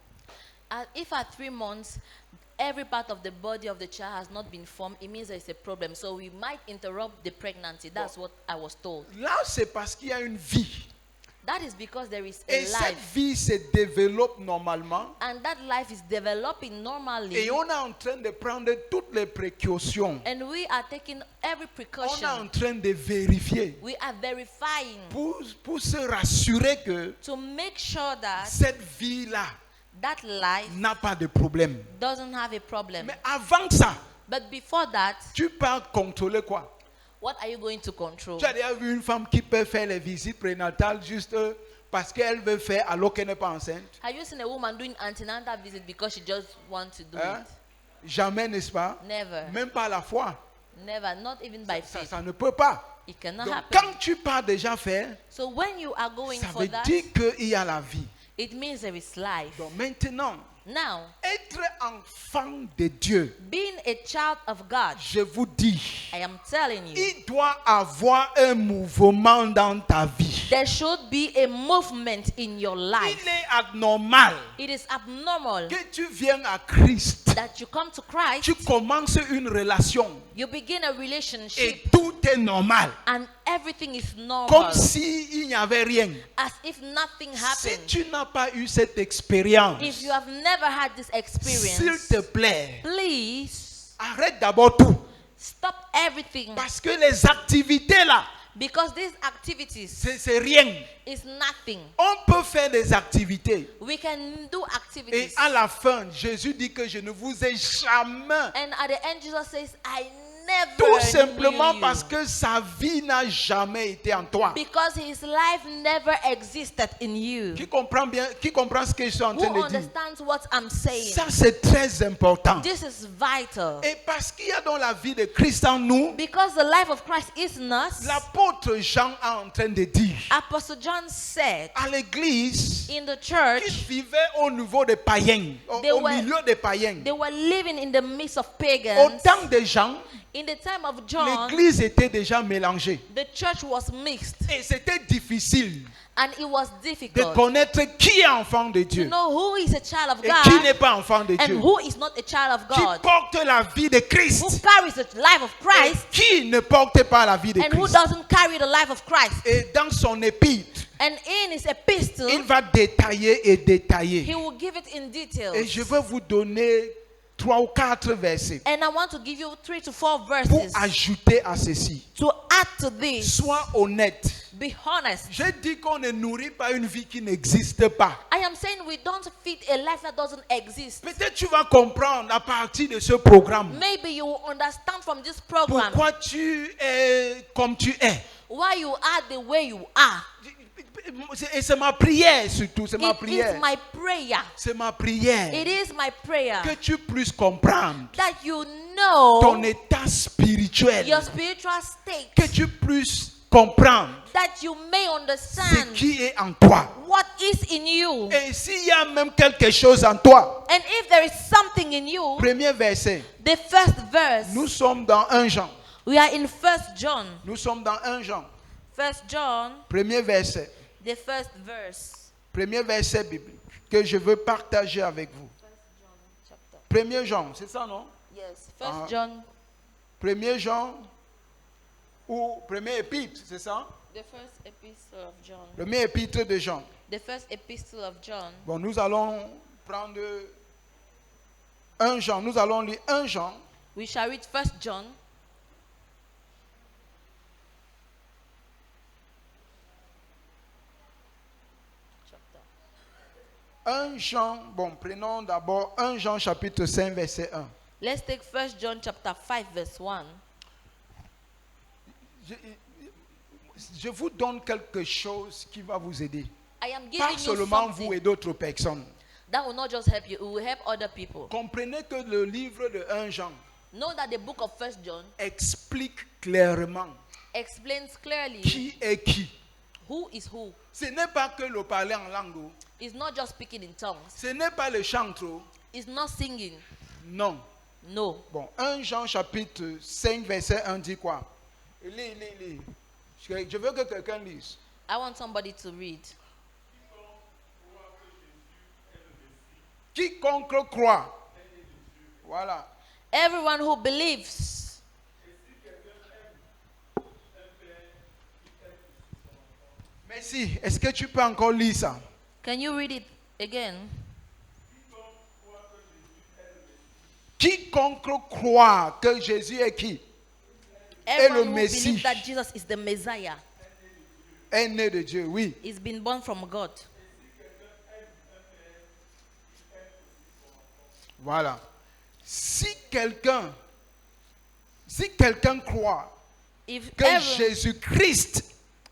If at 3 months, every part of the body of the child has not been formed, it means there is a problem. So we might interrupt the pregnancy. That's what I was told. Là c'est parce qu'il y a une vie. That is because there is a Et cette life. vie se développe normalement. And that life is developing normally. Et on est en train de prendre toutes les précautions. And we are taking every On est precaution. en train de vérifier We are verifying pour se rassurer que to make sure that cette vie-là that life n'a pas de problème. doesn't have a problem. Mais avant ça, But before that, tu peux contrôler quoi? what are you going to control? Tu as déjà vu une femme qui peut faire les visites prénatales juste parce qu'elle veut faire alors qu'elle n'est pas enceinte? Have you seen a woman doing antenatal visit because she just wants to do Hein? Jamais, n'est-ce pas? it? Never. Même pas à la foi. Never. Not even by Ça, faith. ça ne peut pas. It cannot Donc, happen. quand tu pars déjà faire, So when you are going ça for veut that, dire qu'il y a la vie. it means there is life. Donc maintenant, Now, être enfant de Dieu, being a child of God, je vous dis, I am telling you, il doit avoir un mouvement dans ta vie. There should be a movement in your Il life. est abnormal It is abnormal que tu viennes à Christ, that you come to Christ, tu commences une relation you begin a et relationship, tout est normal. and everything is Comme normal, s'il n'y avait rien. as if nothing Si happened. tu n'as pas eu cette expérience, If you have never had this s'il experience, te plaît, please arrête d'abord tout. stop everything, Parce que les activités là, because these activities c'est rien. is nothing. On peut faire des activités. We can do Et activities, à la fin, Jésus dit que je ne vous ai jamais. and at the end Jesus says, I never Tout simplement knew parce you. que sa vie n'a jamais été en toi. Because his life never existed in you. Qui comprend bien, qui comprend ce que je suis en Who train de dire? understands what I'm saying? Ça, c'est très important. This is vital. Et parce qu'il y a dans la vie de Christ en nous, Because the life of Christ is in us, l'apôtre Jean est en train de dire Apostle John said à l'église, in the ils church, vivaient au niveau des païens, They au were- milieu des païens. they were living in the midst of Au pagans. temps de Jean, In the time of John, l'église était déjà mélangée. the church was mixed, Et c'était difficile and it was de difficult connaître qui est enfant de to Dieu know who is a child of et qui n'est God pas enfant de Dieu. and who is not a child of Qui God, porte la vie de who Christ carries the life of et Christ qui ne porte pas la vie de and who Christ. doesn't carry the life of Christ. Et dans son épître, And in his epistle, il va détailler et détailler. he will give it in detail. Et je veux vous donner 3 ou 4 versets And I want to give you 3 to 4 pour verses ajouter à ceci. to add to this. Sois honnête. Be honest. Je dis qu'on ne nourrit pas une vie qui n'existe pas. I am saying we don't feed a life that doesn't exist. Peut-être tu vas comprendre à partir de ce programme Maybe you will understand from this program pourquoi tu es comme tu es. why you are the way you are. Et c'est ma prière surtout, c'est ma It prière. is my prayer. C'est ma prière It is my prayer que tu puisses comprendre that you ton know état spirituel, your spiritual state, que tu puisses comprendre that you may ce understand qui est en toi. what is in you. Et s'il y a même quelque chose en toi, And if there is something in you, premier verset, the first verse, nous sommes dans 1 Jean. we are in 1 John. Nous sommes dans 1 Jean. 1 John, Premier verset. the first verse. Premier verset biblique que je veux partager avec vous. 1 John chapter. Premier Jean, c'est ça non? Yes, Ah. 1 John, Premier Jean ou premier épître, c'est ça? the first epistle of John. Premier épître de Jean. The first epistle of John. Bon, nous allons prendre 1 Jean. Nous allons lire 1 Jean. We shall read 1 John, chapter. 1 Jean, bon, prenons d'abord 1 Jean chapitre 5 verset 1. Let's take 1 John chapter 5 verse 1. Je vous donne quelque chose qui va vous aider. I am Pas giving you seulement vous something et d'autres personnes. that will not just help you, it will help other people. Comprenez que le livre de 1 Jean Know that the book of 1 John explique clairement explains clearly qui est qui. who is who. Ce n'est pas que le parler en langue. It's not just speaking in tongues. Ce n'est pas le chantre. It's not singing. Non. No. Bon, 1 Jean chapitre 5 verset 1 dit quoi? Lis. Je veux que quelqu'un lise. I want somebody to read. Quiconque croit. Voilà. Everyone who believes. Merci. Est-ce que tu peux encore lire ça? Can you read it again? Quiconque croit que Jésus est qui? Everyone who Messie. believes that Jesus is the Messiah Est né de Dieu, oui. is been born from God. Voilà. Si quelqu'un croit If que Jésus-Christ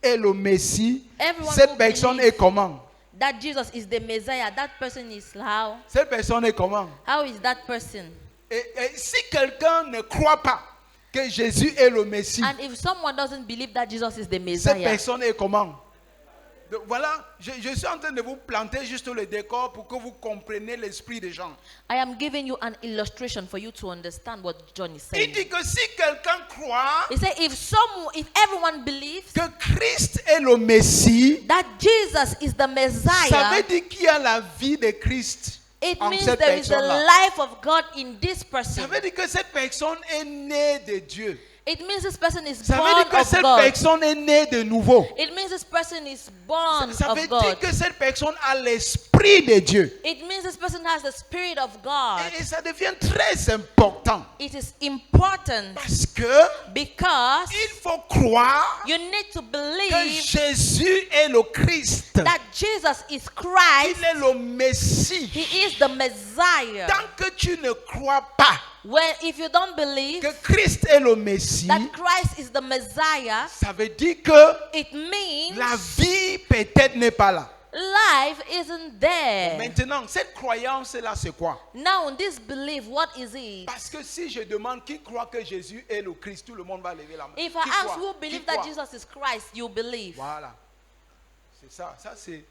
est le Messie, Everyone cette who personne believes- est comment? that Jesus is the Messiah, that person is how? Cette personne est comment? How is that person? Et si quelqu'un ne croit pas que Jésus est le Messie, And if someone doesn't believe that Jesus is the cette Messiah, personne est comment? Donc, voilà, je suis en train de vous planter juste le décor pour que vous compreniez l'esprit des gens. I am giving you an illustration for you to understand what John is Il saying. dit que si quelqu'un croit He said, if everyone believes que Christ est le Messie, that Jesus is the ça Messiah, veut dire qu'il y a la vie de Christ it en means cette there is the personne-là. life of God in this Ça person. veut dire que cette personne est née de Dieu. It means this person is Ça veut born dire que of cette God. personne est née de nouveau. It means this person is born Ça of veut dire God. que cette personne a l'esprit de Dieu. It means this person has the Spirit of God. Et ça devient très important. It is important Parce que because il faut croire you need to que believe Jésus est le Christ. that Jesus is Il Christ. est le Messie. He is the Messiah. Tant que tu ne crois pas Well, if you don't believe que Christ est le Messie, that Christ is the Messiah, ça veut dire que it means la vie peut-être n'est pas là. life isn't there. Maintenant, cette croyance-là, c'est quoi? Now, this belief, what is it? Parce que si je demande qui croit que Jésus est le Christ, tout le monde va lever la main. If Qui I ask croit? who Qui believes croit? that Jesus is Christ, you believe. Voilà. C'est ça. Ça, c'est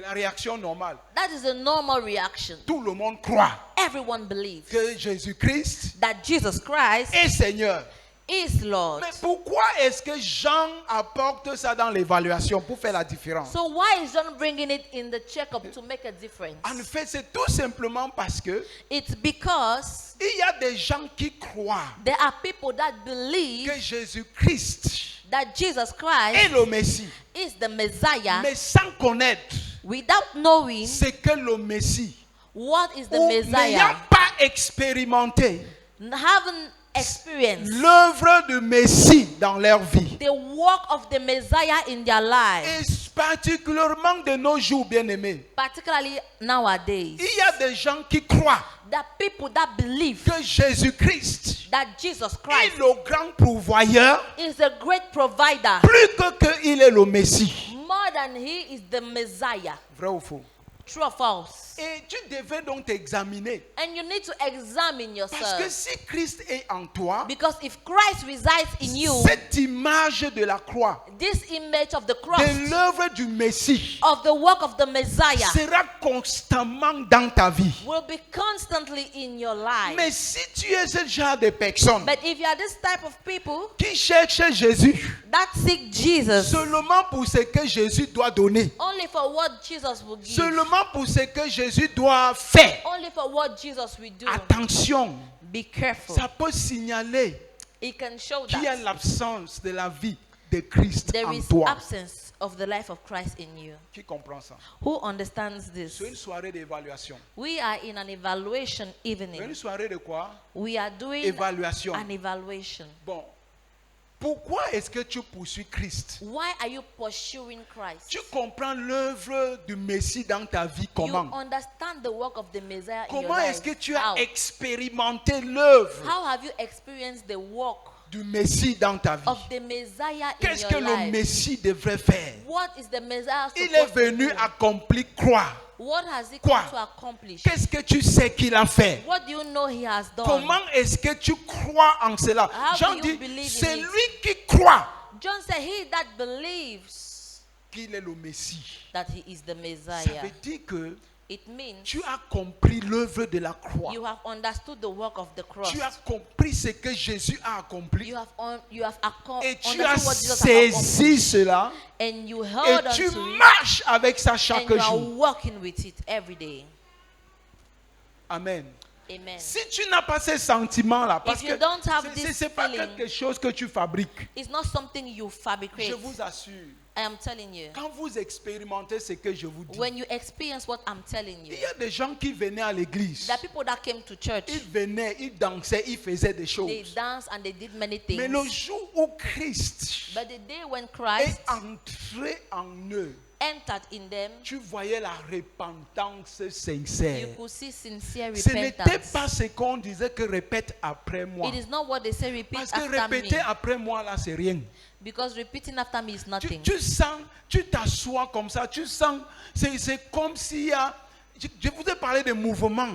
la réaction normale. That is a normal reaction. Tout le monde croit Everyone believes que Jésus-Christ that Jesus Christ est Seigneur. is Lord. Mais pourquoi est-ce que Jean apporte ça dans l'évaluation pour faire la différence? So why is John bringing it in the checkup to make a difference? En fait, c'est tout simplement parce que It's because il y a des gens qui croient there are people that believe que Jésus-Christ that Jesus est Christ le Messie, is the Messiah mais sans connaître without knowing ce que le Messie, what is the ou n'ayant Messiah, pas expérimenté haven't experienced l'œuvre de Messie dans leur vie. the work of the Messiah in their life, Et particulièrement de nos jours, bien-aimés, particularly nowadays. il y a des gens qui croient The people that believe que Jésus-Christ that Jesus est Christ le grand pourvoyeur is a great provider plus que qu'il est le Messie. more than he is the Messiah. Vrai ou faux? True or false? Et tu devais donc t'examiner. And you need to examine Parce que yourself. si Christ est en toi, Because if Christ resides in you, cette image de la croix, this image of the cross, de l'œuvre du Messie, of the work of the Messiah, sera constamment dans ta vie. will be constantly in your life. Mais si tu es ce genre de personne But if you are this type of people qui cherche Jésus that seek Jesus seulement pour ce que Jésus doit donner, only for what Jesus will give, seulement pour ce que Jésus doit faire, only for what Jesus will do, attention, be careful. ça peut signaler It can show qu'il y a that l'absence de la vie de Christ there en is toi. absence of the life of Christ in you. Qui comprend ça? Who understands this? C'est une soirée d'évaluation. We are in an evaluation Une evening. soirée de quoi? We are doing Évaluation. an evaluation. Bon. Pourquoi est-ce que tu poursuis Christ? Why are you pursuing Christ? Tu comprends l'œuvre du Messie dans ta vie You comment? understand the work of the Messiah in your Comment est-ce life. que tu as How? expérimenté l'œuvre How have you experienced the work du Messie dans ta vie? of the Messiah in Qu'est-ce que your le life? Messie devrait faire? What is the Messiah Il est supposed to venu do? accomplir quoi? What has he Quoi? come to accomplish? Qu'est-ce que tu sais qu'il a fait? What do you know he has done? Comment est-ce que tu crois en cela? How Jean do you dit, believe in c'est it? lui qui croit John said, he that believes qu'il est le Messie. that he is the Ça Messiah. veut dire que It means tu as compris l'œuvre de la croix. you have understood the work of the cross. Tu as compris ce que Jésus a accompli. You have Et tu understood as what Jesus has accomplished. saisi cela And you et held on tu to it. marches avec ça And chaque you are jour. working with it every day. Amen. Amen. Si tu n'as pas ces sentiments-là, parce you que don't have ce this n'est pas feeling, quelque chose que tu fabriques. It's not something you fabricate. Je vous assure, I am telling you. quand vous expérimentez ce que je vous dis, When you experience what I'm telling you, il y a des gens qui venaient à l'église. there are people that came to church. Ils venaient, ils dansaient, ils faisaient des They choses. danced and they did many Mais le things. jour où Christ But the day when est Christ entré en eux, entered in them, tu voyais la repentance you sincère. could see sincere Ce n'était repentance. pas ce qu'on disait que répète après moi. It is not what they say, repeat Parce que after me. répéter après moi là, c'est rien. Because repeating after me is nothing. Tu sens, tu t'assois comme ça, tu sens, c'est comme s'il y a, je vous ai parlé de mouvement.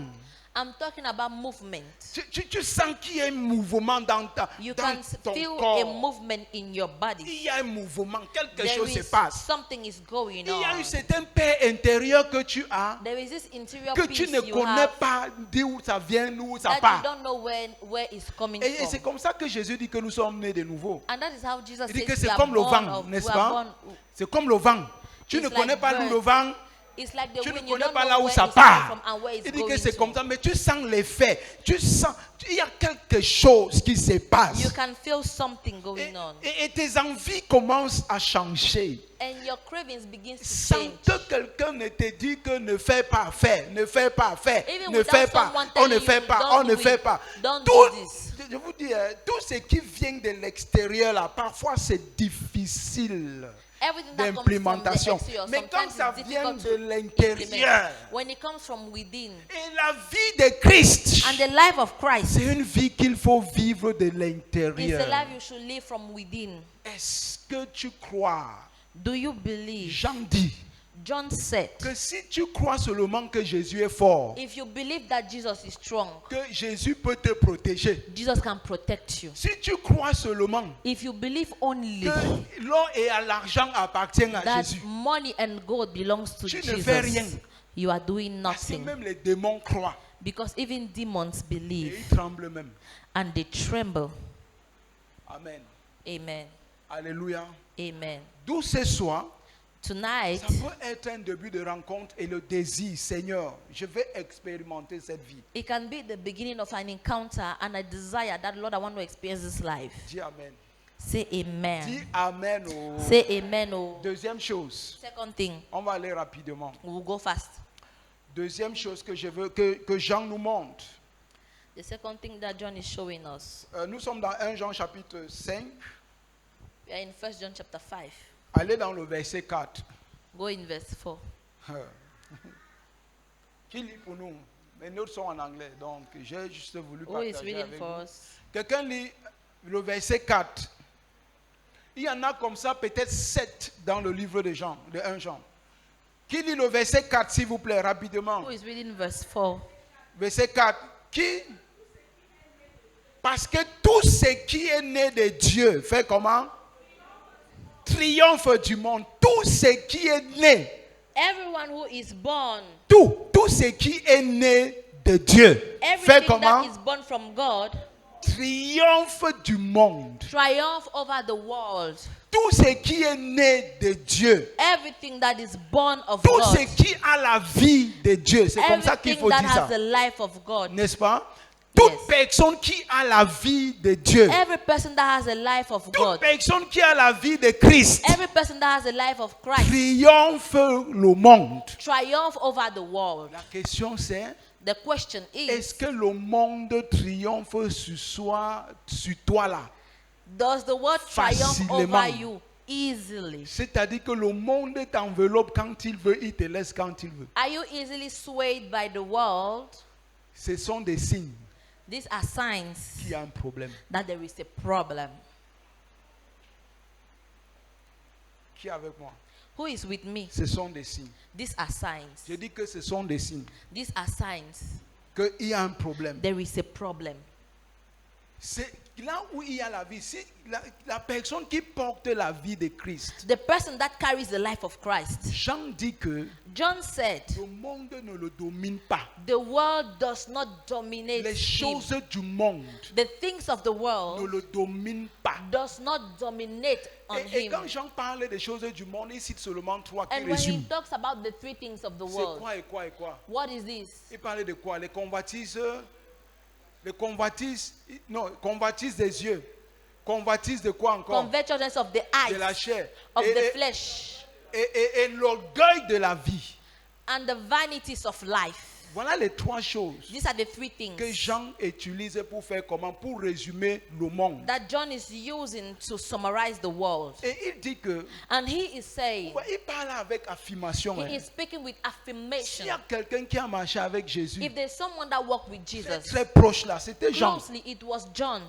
I'm talking about movement. Tu sens qu'il y a un mouvement dans You dans can ton feel a corps. movement in your body. Il y a un mouvement, quelque There chose se is passe. something is going Il y a on. une certaine paix intérieure que tu as, There is this interior que peace tu ne you connais have pas d'où ça vient, d'où ça that you part. don't know where it's coming Et from. c'est comme ça que Jésus dit que nous sommes nés de nouveau. And that is how Jesus Il dit says que we c'est are comme le born vent, of, n'est-ce we are pas? born C'est comme le vent. Tu It's ne connais like pas bird. le vent. It's like the Tu ne wind. You connais don't pas know là où where ça it's coming part. from and where it's Il dit going que c'est to. comme ça, mais tu sens l'effet. Tu sens, il y a quelque chose qui se passe. You can feel something going on. Et tes envies commencent à changer. And your cravings begins to Sans change. que quelqu'un ne te dise que ne fais pas, fais, ne fais pas, fais, Even ne without fais pas, someone on ne telling fait you, pas, don't on ne do fait it, pas. don't Tout, do this. je vous dis, tout ce qui vient de l'extérieur, là, parfois c'est difficile Everything that comes from the d'implémentation. exterior, Mais quand sometimes ça it's vient difficult de to l'intérieur, implement. When it comes from within, et la vie de Christ, and the life of Christ, c'est une vie qu'il faut vivre de is the l'intérieur. life you should live from within. Est-ce que tu crois? Do you believe? Jean dit John said, que si tu crois seulement que Jésus est fort, if you believe that Jesus is strong, que Jésus peut te protéger. Jesus can protect you. Si tu crois seulement If you believe only que l'or et l'argent appartiennent à that Jésus, money and gold belongs to tu ne fais rien. Jesus, you are doing parce que nothing. même les démons croient Because even demons et believe ils tremblent même. and they tremble. Amen. Amen. Alléluia. Amen. D'où ce soir, Tonight, ça peut être un début de rencontre et le désir, Seigneur, je vais expérimenter cette vie. it can be the beginning of an encounter and a desire that, Lord, I want to experience this life. Dis Amen. Say Dis amen. Amen. Oh. Say amen. Oh. Deuxième chose, Second thing, on va aller rapidement. we'll go fast. Deuxième chose que je veux que Jean nous montre. The second thing that John is showing us, Nous sommes dans 1 Jean chapitre 5. we are in 1 John chapter 5. Allez dans le verset 4. Go in verse 4. Qui lit pour nous? Mes notes sont en anglais, donc j'ai juste voulu Who is partager reading avec for vous. us? Quelqu'un lit le verset 4. Il y en a comme ça peut-être 7 dans le livre de Jean, de 1 Jean. Qui lit le verset 4, s'il vous plaît, rapidement? Who is reading verse 4? Verset 4. Qui? Parce que tout ce qui est né de Dieu fait comment? Triomphe du monde. Tout ce qui est né, Everyone who is born, tout ce qui est né de Dieu fait everything comment? that is born from God, Triomphe du monde. triumph over the world. Tout ce qui est né de Dieu, Everything that is born of tout God, ce qui a la vie de Dieu, c'est comme ça qu'il everything faut that dire has ça, the life of God, n'est-ce pas? Toute Yes. personne qui a la vie de Dieu, every person that has the life of toute God, personne qui a la vie de Christ, every person that has the life of Christ, triomphe le monde. triumph over the world. La question c'est, The question is, est-ce que le monde triomphe sur toi là? does the world triumph over Facilement. you easily? C'est-à-dire que le monde t'enveloppe quand il veut, il te laisse quand il veut. Are you easily swayed by the world? Ce sont des signes These are signs qu'il y a un problème. that there is a problem. Qui est avec moi? Who is with me? Ce sont des signes. These are signs. Je dis que ce sont des signes These are signs. qu'il y a un problème. There is a problem. C'est là où il y a la vie. Si la personne qui porte la vie de Christ, The person that carries the life of Christ. Jean dit que John said, le monde ne le domine pas. the world does not dominate Les him. choses du monde The things of the ne world le dominent pas. does not dominate on Et him. quand Jean parle des choses du monde, il cite seulement trois qui And when he résument. talks about the three things of the C'est world, quoi et quoi et quoi? what is this? Il parlait de quoi? Les convoitises des yeux. Convoitises de quoi encore? Covetousness of the De la eyes, chair. of Et- the et- flesh, et l'orgueil de la vie. and the vanities of life. Voilà les trois choses These are the three things que Jean utilise pour faire comment? Pour résumer le monde. that John is using to summarize the world. Et il dit que, And he is saying, il parle avec affirmation. he is speaking with S'il affirmation. y a quelqu'un qui a marché avec Jésus, If there's someone that walked with très, Jesus, très proche là, c'était Jean. closely, it was John.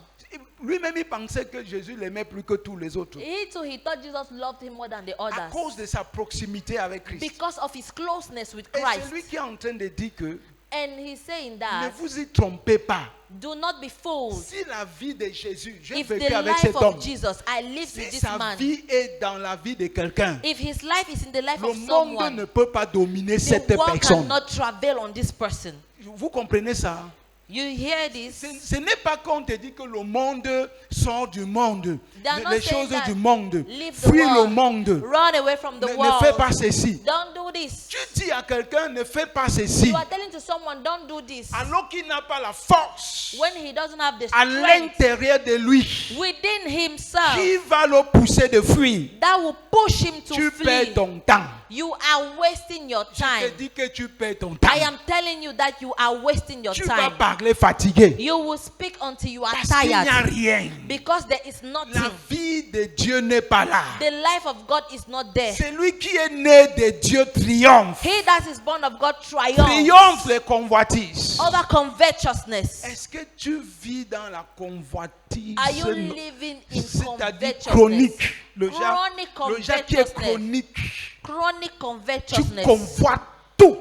Lui-même, il pensait que Jésus l'aimait plus que tous les autres. He too, he thought Jesus loved him more than the À others cause de sa proximité avec Christ. because of his closeness with Et c'est Christ. lui qui est en train de dire que And he's saying ne that, vous y trompez pas. do not be fooled. Si la vie de Jésus, j'ai If vécu the avec life cet homme, of Jesus, I lived si with this sa man, vie est dans la vie de quelqu'un, if his life is in the life le of monde someone, ne peut pas dominer the cette world personne. cannot travel on this person. Vous comprenez ça? You hear this? Ce n'est pas qu'on te dit que le monde sort du monde. They are not Les saying choses that du monde. leave the Fuis le world. monde. Run away from the Ne world. fais pas ceci. Don't do this. Tu dis à quelqu'un, ne fais pas ceci. You are telling to someone, don't do this. Alors qu'il n'a pas la force When he doesn't have the à strength l'intérieur de lui within himself qui va le pousser de fuir. that will push him to Tu flee. perds ton temps. You are wasting your Je te time. dis que tu perds ton temps. I am telling you that you are wasting your Tu vas time. parler fatigué. You will speak until you are Parce qu'il n'y a tired. rien. Because there is La nothing. vie de Dieu n'est pas là. The life of God is not there. Celui qui est né de Dieu triomphe. He that is born of God triumphs Triomphe les convoitises. over covetousness. Est-ce que tu vis dans la convoitise? Are you living in C'est-à-dire covetousness? chronique. Le Chronic genre qui est covetousness. chronique. Chronic Tu covetousness. convoites tout.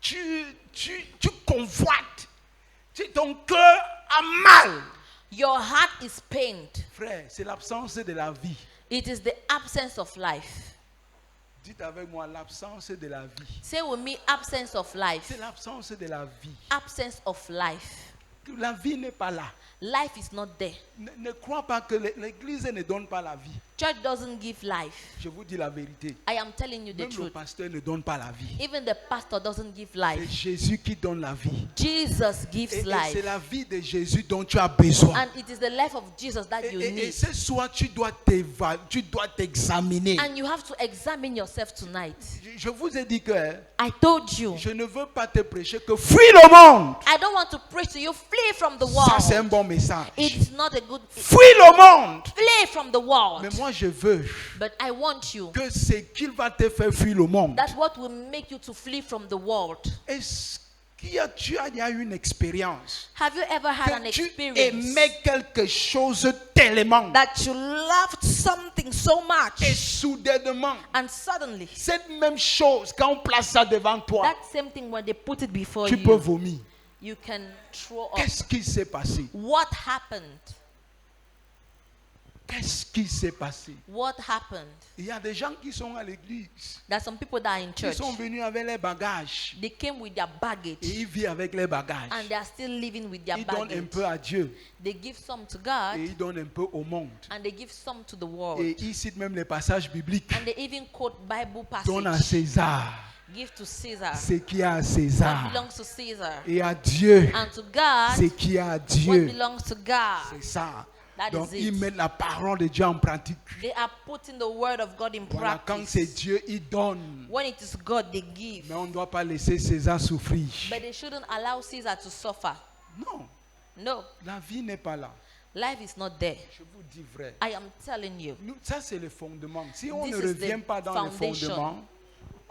Tu convoites. Ton cœur a mal. Your heart is pained. Frère, c'est l'absence de la vie. It is the absence of life. Dites avec moi, l'absence de la vie. Say with me, absence of life. C'est l'absence de la vie. Absence of life. La vie n'est pas là. Life is not there. Ne crois pas que l'église ne donne pas la vie. Church doesn't give life. Je vous dis la vérité. I am telling you the Même le truth. pasteur ne donne pas la vie. Even the pastor doesn't give C'est life. Jésus qui donne la vie. Jesus gives Et c'est life. la vie de Jésus dont tu as besoin. And it is the life of Jesus that you Et need. ce soir, tu dois t'examiner. And you have to examine yourself tonight. Je vous ai dit que I told you. je ne veux pas te prêcher que fuis le monde. I don't want to preach to you. Flee from the Ça, c'est un world. bon message. It's not a good. Fuis le monde. Flee from the world. Mais moi, je veux But I want you. que ce qu'il va te faire fuir le monde. That's what will make you to flee from the world. Est-ce tu as eu une expérience Have you ever had an que tu experience aimais quelque chose tellement that you loved something so et much soudainement, and suddenly cette même chose, quand on place ça devant toi, that same thing when they put it before tu peux you, vomir. you can throw up? Qu'est-ce qui s'est passé? What happened? Qu'est-ce qui s'est passé? What happened? Il y a des gens qui sont à l'église. There are some people that are in Ils church. sont venus avec les bagages. They came with their Et baggage ils vivent avec les bagages. and they are still living with their Ils donnent un baggage. peu à Dieu. They give some to Et God ils donnent un peu au monde. and they give some to the world. Et ils citent même les passages bibliques. And they even quote Bible Donne à passage. César Give to Caesar ce qui a à what César. belongs to Caesar. Et à Dieu And to God ce qui a à what Dieu. belongs to God. C'est ça. That Donc is ils it. mettent la parole de Dieu en pratique. They are putting the word of God in Voilà, quand c'est practice. Dieu, il donne. When it is God, they give. Mais on ne doit pas laisser César souffrir. But they shouldn't allow Caesar to suffer. Non, No, la vie n'est pas là. life is not there. Je vous dis vrai. I am telling you. Ça, c'est le fondement. Si on This ne is revient the pas dans le foundation. fondement,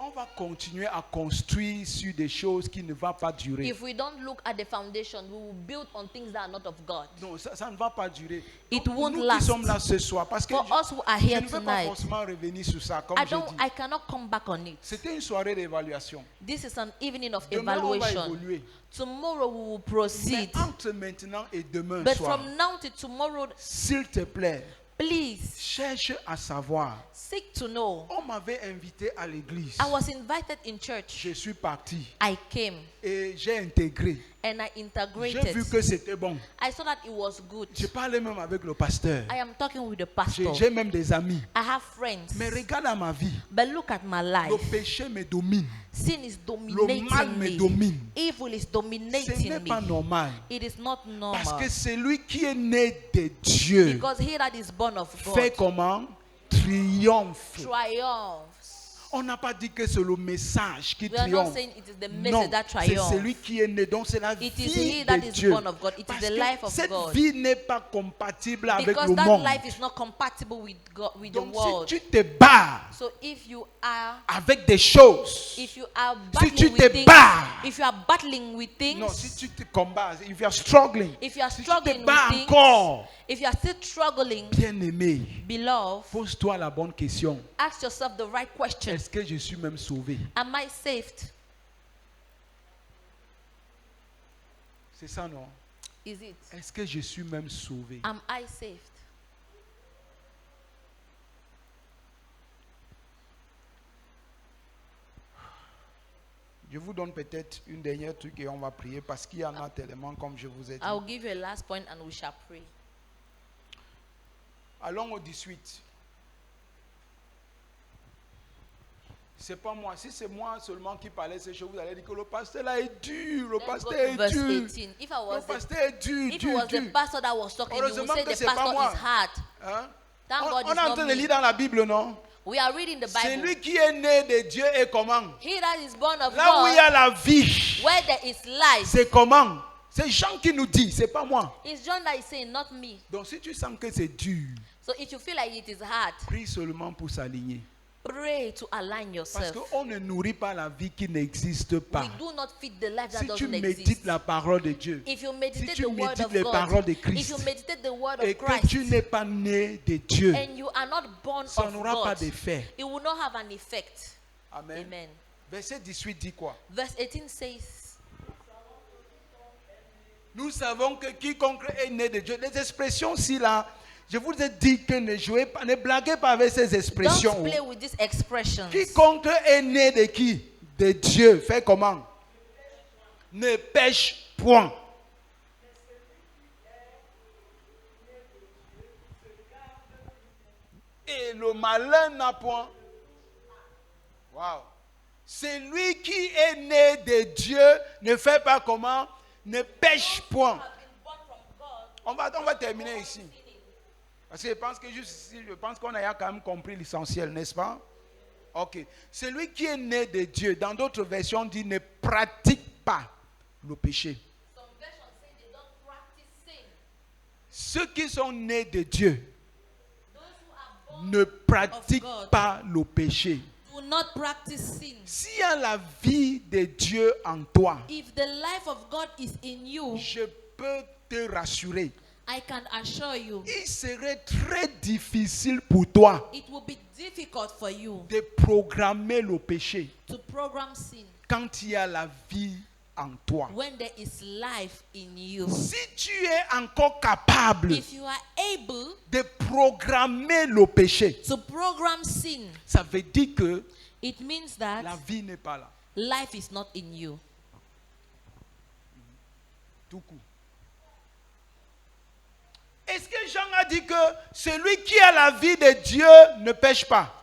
on va continuer à construire sur des choses qui ne vont pas durer. If we don't look at the foundation, we will build on things that are not of God. Non, ça ne va pas durer. It Donc, won't nous last. qui sommes là ce soir, parce que For us who are je here ne veux pas tonight, forcément revenir sur ça, comme j'ai dit. I cannot come back on it. C'était une soirée d'évaluation. This is an evening of Demain, on va evaluation. évoluer. Tomorrow we will Mais proceed. entre maintenant et demain But soir, from now to tomorrow, s'il te plaît, please cherche à savoir. seek to know. On m'avait invité à l'église. I was invited in church. Je suis parti I came et j'ai intégré. and I J'ai integrated. vu que c'était bon. I saw that it was good. J'ai parlé même avec le pasteur. I am talking with the pastor. J'ai même des amis. I have friends. Mais regarde à ma vie. But look at my Le life. péché me domine. Sin is Le mal dominating me me. domine. Evil is Ce dominating n'est me. pas normal. It is not Parce normal. que celui qui est né de Dieu Because he that is born of fait God comment? Triomphe. triumphs. On n'a pas dit que c'est le message qui We are not triomphe. saying it is the Non, message that c'est triumphs. celui qui est né. Donc c'est la It vie is he that de is Dieu. born of God. It is Parce the que life of cette God. vie n'est pas compatible avec Because le that monde. life is not compatible with God, with the Donc world. si tu te bats So if you are avec des choses, if you are si battling tu with te things, bats, if you are battling with things, non, si tu te combats, if you are struggling, if you are si tu struggling te with bats things, encore, if you are still struggling, bien-aimé, beloved, pose-toi la bonne question. ask yourself the right question. Est-ce que je suis même sauvé? Am I saved? C'est ça, non? Is it? Est-ce que je suis même sauvé? Am I saved? Je vous donne peut-être une dernière truc et on va prier parce qu'il y en a tellement comme je vous ai dit. I'll give you a last point and we shall pray. Allons au 18. C'est pas moi. Si c'est moi seulement qui parlais ces choses, vous allez dire que le pasteur là est dur. Le Let's go pasteur to est verse dur. 18. If I Le was the, pasteur est dur, if it dur, was the dur. pastor that was talking, you would Heureusement say que the c'est pas pastor moi. is hard. Hein? Thank God On it's est en not train de me. lire dans la Bible, non? We are reading the C'est Bible. lui qui est né de Dieu et comment? He that is born of Là où il y God, a la vie, where there is life. c'est comment? C'est Jean qui nous dit, c'est pas moi. It's John that is saying, not me. Donc si tu sens que c'est dur, So if you feel like it is hard, prie seulement pour s'aligner. pray to align Parce yourself. qu'on ne nourrit pas la vie qui n'existe pas. We do not feed the life that Si tu doesn't médites exist. la parole de Dieu If you meditate tu the word médites of les paroles God, de if Christ you meditate the word et of que Christ, tu n'es pas né de Dieu, and you are not born ça of n'aura pas God, d'effet. it will not have an effect. Amen. Amen. Verset 18 dit quoi? Verse 18 says, Nous savons que quiconque est né de Dieu, les expressions ci là, je vous ai dit que ne jouez pas, ne blaguez pas avec ces expressions. don't play with these expressions. Quiconque est né de qui? De Dieu. Fait comment? Ne pêche point. Et le malin n'a point. Wow. Celui qui est né de Dieu ne fait pas comment? Ne pêche point. On va terminer ici. Parce que je pense que juste ici, je pense qu'on a quand même compris l'essentiel, n'est-ce pas? Ok. Celui qui est né de Dieu, dans d'autres versions, dit ne pratique pas le péché. Some versions say they don't practice sin. Ceux qui sont nés de Dieu Those who are born ne pratiquent God. pas le péché. do not practice sin. S'il y a la vie de Dieu en toi, If the life of God is in you, je peux te rassurer. I can assure you, Il serait très difficile pour toi it will be difficult for you de programmer le péché to program sin quand il y a la vie en toi. when there is life in you. Si tu es encore capable If you are able de programmer le péché, to program sin, ça veut dire que it means that la vie n'est pas là. life is not in you. Tout coup. Est-ce que Jean a dit que celui qui a la vie de Dieu ne pêche pas,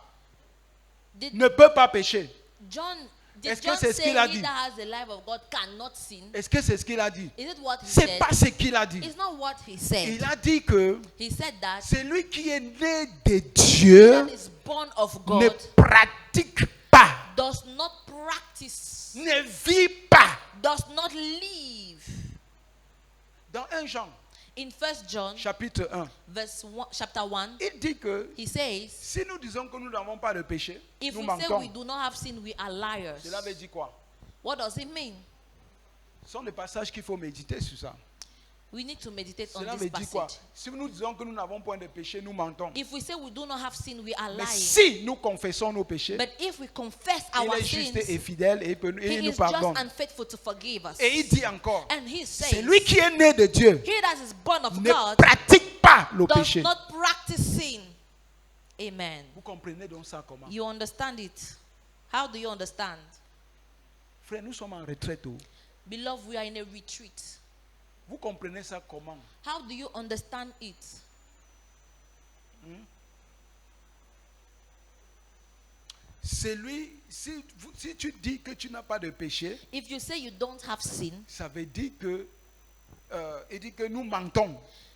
Did ne peut pas pécher? John, did Est-ce que John c'est ce say qu'il a he dit? that has the life of God cannot sin? Est-ce que c'est ce qu'il a dit? Is it what he C'est said? pas ce qu'il a dit. It's not what he said. Il a dit que He said that celui qui est né de Dieu that is born of ne God pratique pas, does not practice, ne vit pas. does not live. Dans 1 Jean, In 1 John chapitre 1, verse 1, chapter 1, il dit que he says, si nous disons que nous n'avons pas de péché, if nous we say mentons. we do not have sin, we are liars. Cela veut dire quoi? What does it mean? Ce sont des passages qu'il faut méditer sur ça. We need to meditate on Cela this veut dire quoi? passage. Si nous disons que nous n'avons point de péché, nous mentons. If we say we do not have sin, we are Mais lying. si nous confessons nos péchés, But if we confess il our est juste sins, et fidèle et he il nous is pardonne. just and faithful to forgive us. Et il dit encore, And he says, celui qui est né de Dieu he that is born of ne God pratique pas le does péché. not practice sin. Amen. Vous comprenez donc ça comment? You understand it? How do you understand? Frère, nous sommes en retraite. Oh. Beloved, we are in a retreat. Vous comprenez ça comment? How do you understand it? Si tu dis que tu n'as pas de péché, If you say you don't have sin, ça veut dire que, il dit que nous mentons.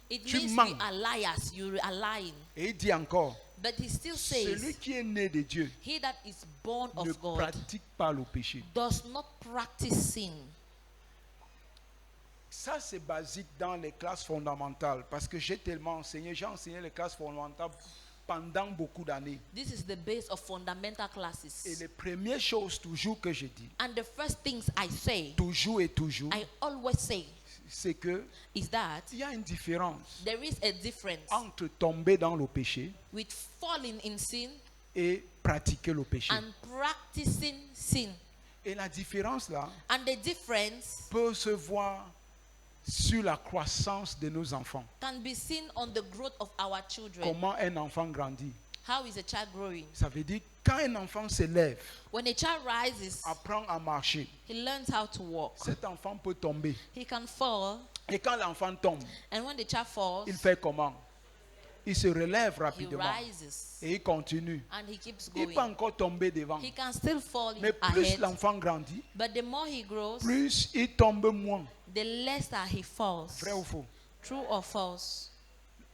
it Tu means mens. we are liars. You are lying. Et il dit encore, But he still celui says, qui est né de Dieu he that is born ne of God pratique pas le péché. does not practice sin. Ça, c'est basique dans les classes fondamentales. Parce que j'ai tellement enseigné. J'ai enseigné les classes fondamentales pendant beaucoup d'années. This is the base of fundamental classes. Et les premières choses toujours que je dis, And the first things I say, toujours et toujours, I always say, c'est que is that il y a une différence there is a difference entre tomber dans le péché with falling in sin et pratiquer le péché. and practicing sin. Et la différence là And the difference peut se voir sur la croissance de nos enfants. can be seen on the growth of our children. Comment un enfant grandit. How is a child growing? Ça veut dire quand un enfant se lève, When a child rises, apprend à marcher, he learns how to walk. cet enfant peut tomber. He can fall, Et quand l'enfant tombe, and when the child falls, il fait comment? Il se relève he rapidement rises et il continue. and he keeps Il peut going. encore tomber devant. He can still fall Mais plus ahead, l'enfant grandit, but the more he grows, plus il tombe moins. the less that he falls. Vrai ou faux? True or false?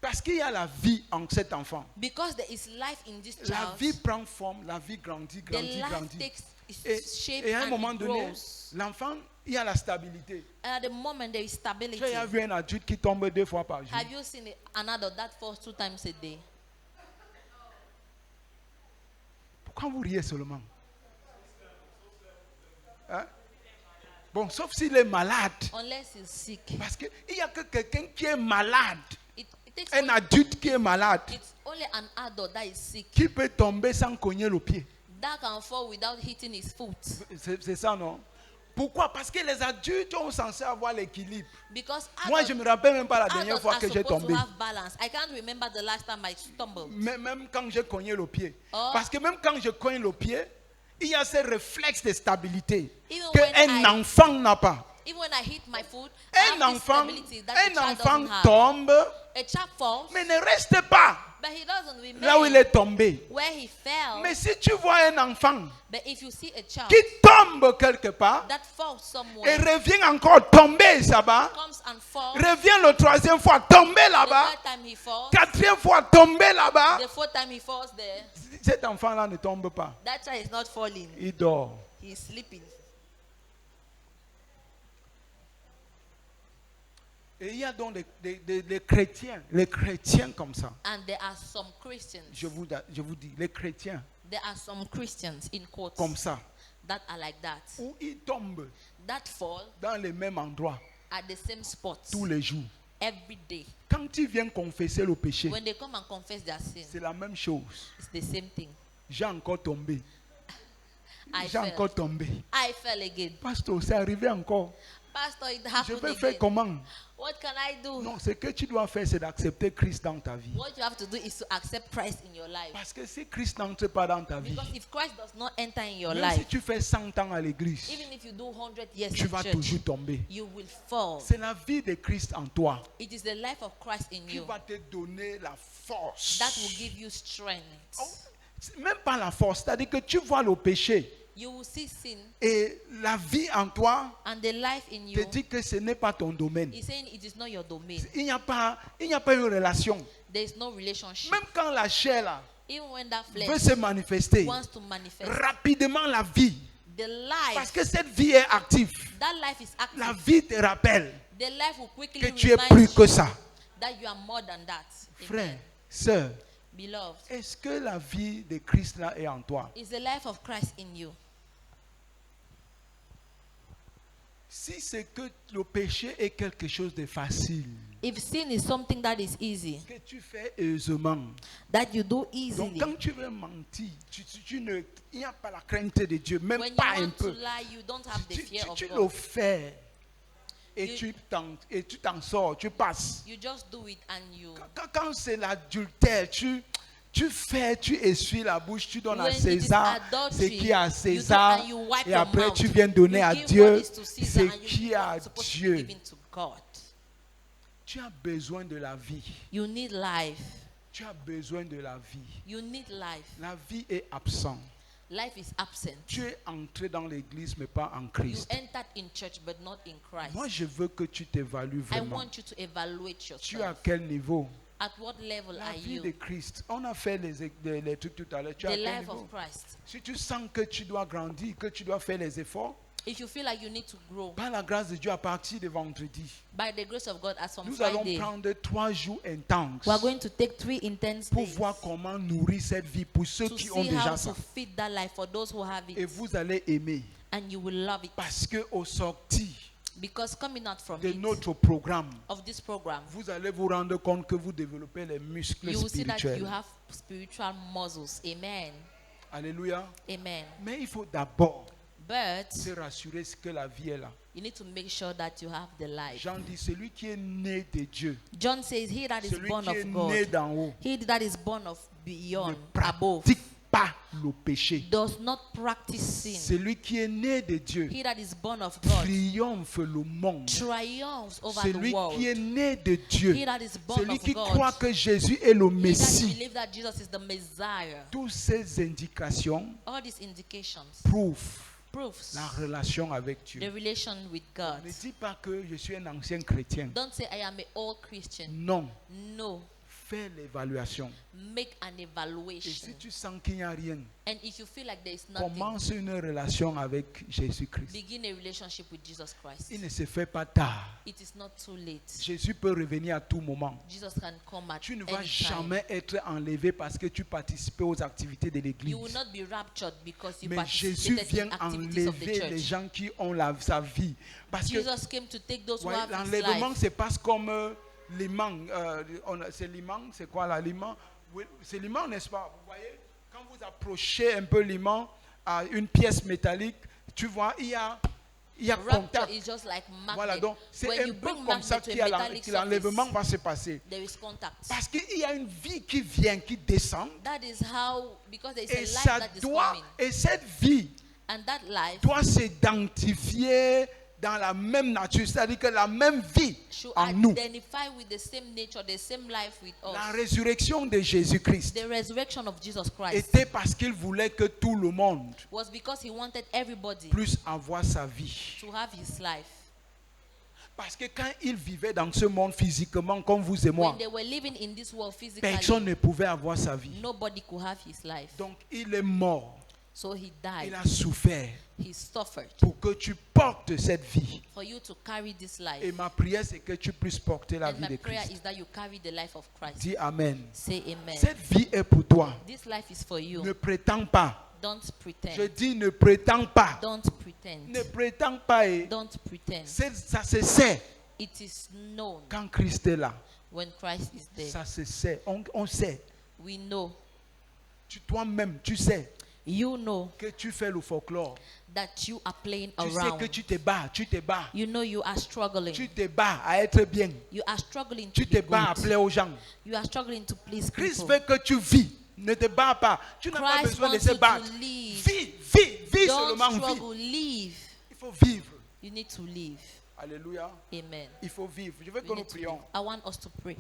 Parce qu'il y a la vie en cet enfant. Because there is life in this La child, vie prend forme, la vie grandit, the grandit, life grandit. takes its Et, shape et à un and moment it donné, grows. l'enfant, il y a la stabilité. And at the moment there is stability. Tu as vu un adulte qui tombe 2 fois par jour. Have you seen an adult that falls 2 times a day? Pourquoi vous riez seulement? Hein? Bon, sauf s'il est malade. Unless he's sick. Parce qu'il n'y a que quelqu'un qui est malade. It takes Un only, adulte qui est malade. it's only an adult that is sick Qui peut tomber sans cogner le pied. that can fall without hitting his foot. C'est ça, non? Pourquoi? Parce que les adultes sont censés avoir l'équilibre. Because Moi, je ne me rappelle même pas la dernière adults fois are que j'ai supposed tombé. to have balance. I can't remember the last time I stumbled. Même quand j'ai cogné le pied. Oh. Parce que même quand je cogne le pied, il y a ce réflexe de stabilité Even qu'un when enfant n'a pas. Even when I hit my foot, I Un have this enfant, stability that a child enfant doesn't have. tombe, A child falls, mais ne reste pas but he doesn't remain là où il est tombé. where he fell. Mais si tu vois un enfant But if you see a child qui tombe quelque part that falls et somewhere, revient encore tomber là-bas, comes and falls, revient le 3e fois tomber the là-bas, 3rd time he falls, 4e fois tomber là-bas, the 4th time he falls there, cet enfant-là ne tombe pas. that child is not falling, Il dort. he is sleeping. Et il y a donc des chrétiens, les chrétiens comme ça. And there are some Christians, Je vous dis, les chrétiens there are some Christians in quotes comme ça, that are like that, où ils tombent that fall dans les mêmes endroits at the same spots tous les jours. every day. Quand ils viennent confesser le péché, When they come and confess their sin, c'est la même chose. it's the same thing. J'ai encore tombé. I J'ai fell. encore tombé. I fell again. Pasteur, c'est arrivé encore. Pastor, it Je happened vais faire again. comment? What can I do? Non, ce que tu dois faire, c'est d'accepter Christ dans ta vie. What you have to do is to accept Christ in your life. Parce que si Christ n'entre pas dans ta vie, Because if Christ does not enter in your même si life, tu fais 100 ans à l'église, even if you do 100 years tu in vas church, toujours tomber. you will fall. C'est la vie de Christ en toi It is the life of Christ in qui you va te donner la force. that will give you strength. C'est même pas la force, c'est-à-dire que tu vois le péché You will see sin, et la vie en toi and the life in te you dit que ce n'est pas ton domaine. is saying it is not your domain. Il n'y a pas une relation. There is no relationship. Même quand la chair là, Even when that veut flesh se manifester, wants to manifest, rapidement la vie, the parce life, que cette vie est active, that life is la active. vie te rappelle The life will quickly que tu es remind plus que you ça. that you are more than that. Frère, Amen. sœur, Beloved, est-ce que la vie de Christ là est en toi? is the life of Christ in you. Si c'est que le péché est quelque chose de facile, If sin is something that is easy, que tu fais aisément, that you do donc easily, quand tu veux mentir, il n'y a pas la crainte de Dieu, même when you pas un want to peu. lie, you don't have the fear of Tu le God. fais et You- tu t'en sors, tu passes. You just do it and you. Quand c'est l'adultère, tu fais, tu essuies la bouche, tu donnes à When it is César adultery, ce qui est à you do César and you wipe et your après mouth. tu viens donner You à give Dieu what is to ce Caesar and you qui give est à what's supposed to be Dieu. given to God. Tu as besoin de la vie. You need life. Tu as besoin de la vie. You need life. La vie est absente. Life is absent. Tu es entré dans l'église mais pas en You Christ. entered in church but not in Christ. Moi, je veux que tu t'évalues I vraiment. want you to evaluate Tu es à yourself. quel niveau? At what level La are vie you? de Christ. On a fait les trucs tout à l'heure. Tu es à The quel life niveau? of Christ. Si tu sens que tu dois grandir, que tu dois faire les efforts, If you feel like you need to grow, par la grâce de Dieu, à partir de vendredi, by the grace of God, as from nous allons Friday, prendre 3 jours intenses we are going to take 3 intense pour days voir comment nourrir cette vie pour ceux to qui ont see déjà how ça. to feed that life for those who have Et it, vous allez aimer. and you will love it. Parce qu'au sorti Because coming out from de it, notre programme, of this program, vous allez vous rendre compte que vous développez les muscles you will see that you spirituels. have spiritual muscles. Amen. Alléluia. Amen. Mais il faut d'abord But se rassurer que la vie est là. you need to make sure that you have the life. Jean dit, celui qui est né de Dieu, John says, he that is celui born qui est of né God, d'en haut, he that is born of ne beyond, above, pratique pas le péché. does not practice sin. Celui qui est né de Dieu He that is born of God triomphe le monde. triumphs over Celui the world. qui est né de Dieu, He that is born celui of qui God, croit que Jésus est le he that Messie, believes that Jesus is the Messiah. toutes ces indications All these indications prouvent proves la relation avec the Dieu. relation with God. Ne dis pas que je suis un ancien chrétien. Don't say I am an old Christian. Non, No. fais l'évaluation. Make an Et evaluation. si tu sens qu'il n'y a rien, And if you feel like there is nothing, commence une relation avec Jésus-Christ. begin a relationship with Jesus Christ. Il ne se fait pas tard. It is not too late. Jésus peut revenir à tout moment. Jesus can come at Tu ne vas any time. jamais être enlevé parce que tu participais aux activités de l'église. You will not be raptured because you Mais Jésus participated vient in activities of the enlever les church. gens qui ont sa vie. Parce que Jesus came to take those who ouais, have his l'enlèvement life. se passe comme l'imam. C'est l'imam, c'est quoi là, l'imam? Oui, c'est l'imam, n'est-ce pas? Vous voyez, quand vous approchez un peu l'imam à une pièce métallique, tu vois, il y a Rapture contact. is just like magnet. Voilà, donc c'est When un you peu bring comme ça magnet to que a metallic l'enlèvement surface, va se passer. there is contact. Parce qu'il y a une vie qui vient, qui descend. That is how, because there is a Et, life ça that is doit, coming. et cette vie And that life doit s'identifier dans la même nature, c'est-à-dire que la même vie should en nous. identify with the same nature, the same life with La us. résurrection de Jésus-Christ The resurrection of Jesus Christ était parce qu'il voulait que tout le monde was because he wanted everybody puisse avoir sa vie. to have his life. Parce que quand il vivait dans ce monde physiquement, comme vous et moi, When they were living in this world physically, personne ne pouvait avoir sa vie. nobody could have his life. Donc il est mort, So he il died. a souffert He suffered pour que tu portes cette vie. for you to carry this life. Et ma prière, c'est que tu puisses porter la And vie my de prayer Christ. is that you carry the life of Christ. Dis Amen. Say amen. Cette vie est pour toi. This life is for you. Ne prétends pas. Don't Je pretend. dis ne prétends pas. Don't pretend. Ne prétends pas. Don't pretend. Ça se sait It is known quand Christ est là. when Christ is there. Ça se sait. On sait. We know. Toi-même, tu sais You know que tu fais le folklore. that you are playing Tu sais around. que tu te bats. Tu te bats. You know you are struggling. Tu te bats à être bien. You are struggling to Tu te be bats à good. plaire aux gens. You are struggling to please Christ people. veut que tu vis. Ne te bats pas. Tu n'as pas Christ besoin de wants se you battre. to live. Vis Don't seulement. struggle. Vis. Live. Il faut vivre. You need to live. Alléluia. Amen. Il faut vivre. Je veux que We nous need to live. prions. I want us to pray.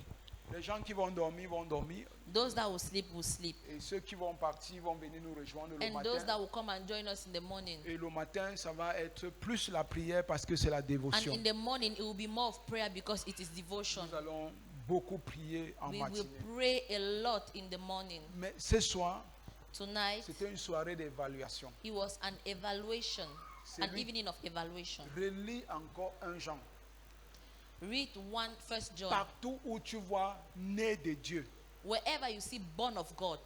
Les gens qui vont dormir vont dormir. Those that will sleep will sleep. Et ceux qui vont partir vont venir nous rejoindre le And those matin. that will come and join us in the morning. Et le matin, ça va être plus la prière parce que c'est la And dévotion. in the morning, it will be more of prayer because it is devotion. Nous allons beaucoup prier en We will matinée. pray a lot in the morning. Mais ce soir, Tonight, c'était une soirée d'évaluation. it was an evaluation, C'est an lui. evening of evaluation. Relis encore un Jean. Read 1 John. Partout où tu vois né de Dieu, Wherever you see born of God,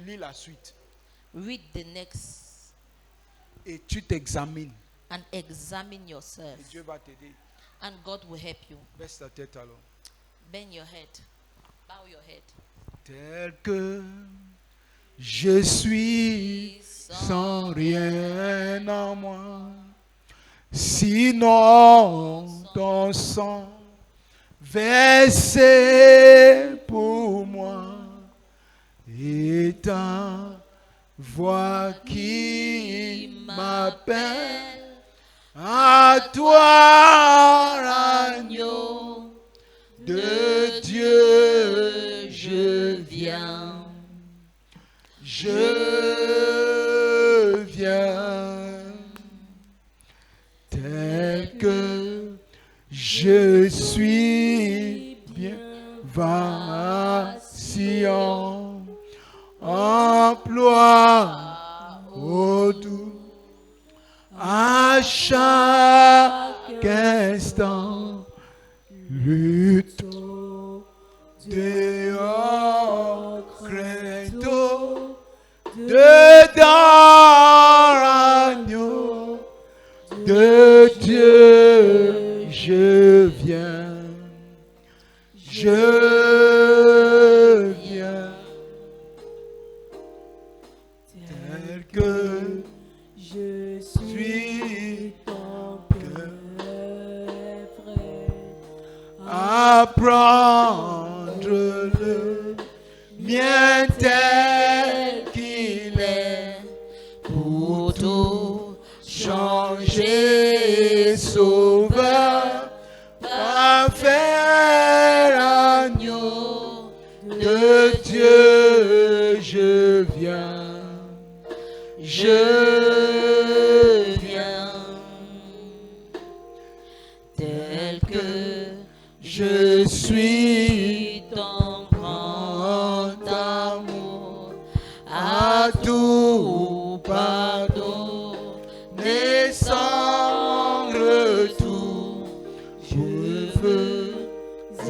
lis la suite. read the next Et tu t'examines. and examine yourself. Et Dieu va t'aider. And God will help you. Baisse ta tête alors. Bend your head. Bow your head. Tel que je suis sans rien en moi, sinon ton sang versé pour moi et ta voix qui m'appelle à toi, agneau de Dieu, je viens. Je viens tel que je suis bien vacillant, emploie au doux à chaque instant, luttons dehors, crainte dedans, agneau de Dieu, je viens, je viens, tel que Je suis ton cœur prêt à prendre le mien tel qu'il est pour tout changer, sauveur, parfait agneau de Dieu, je viens, tel que je suis ton grand amour, à tout pardon, et sans retour, je veux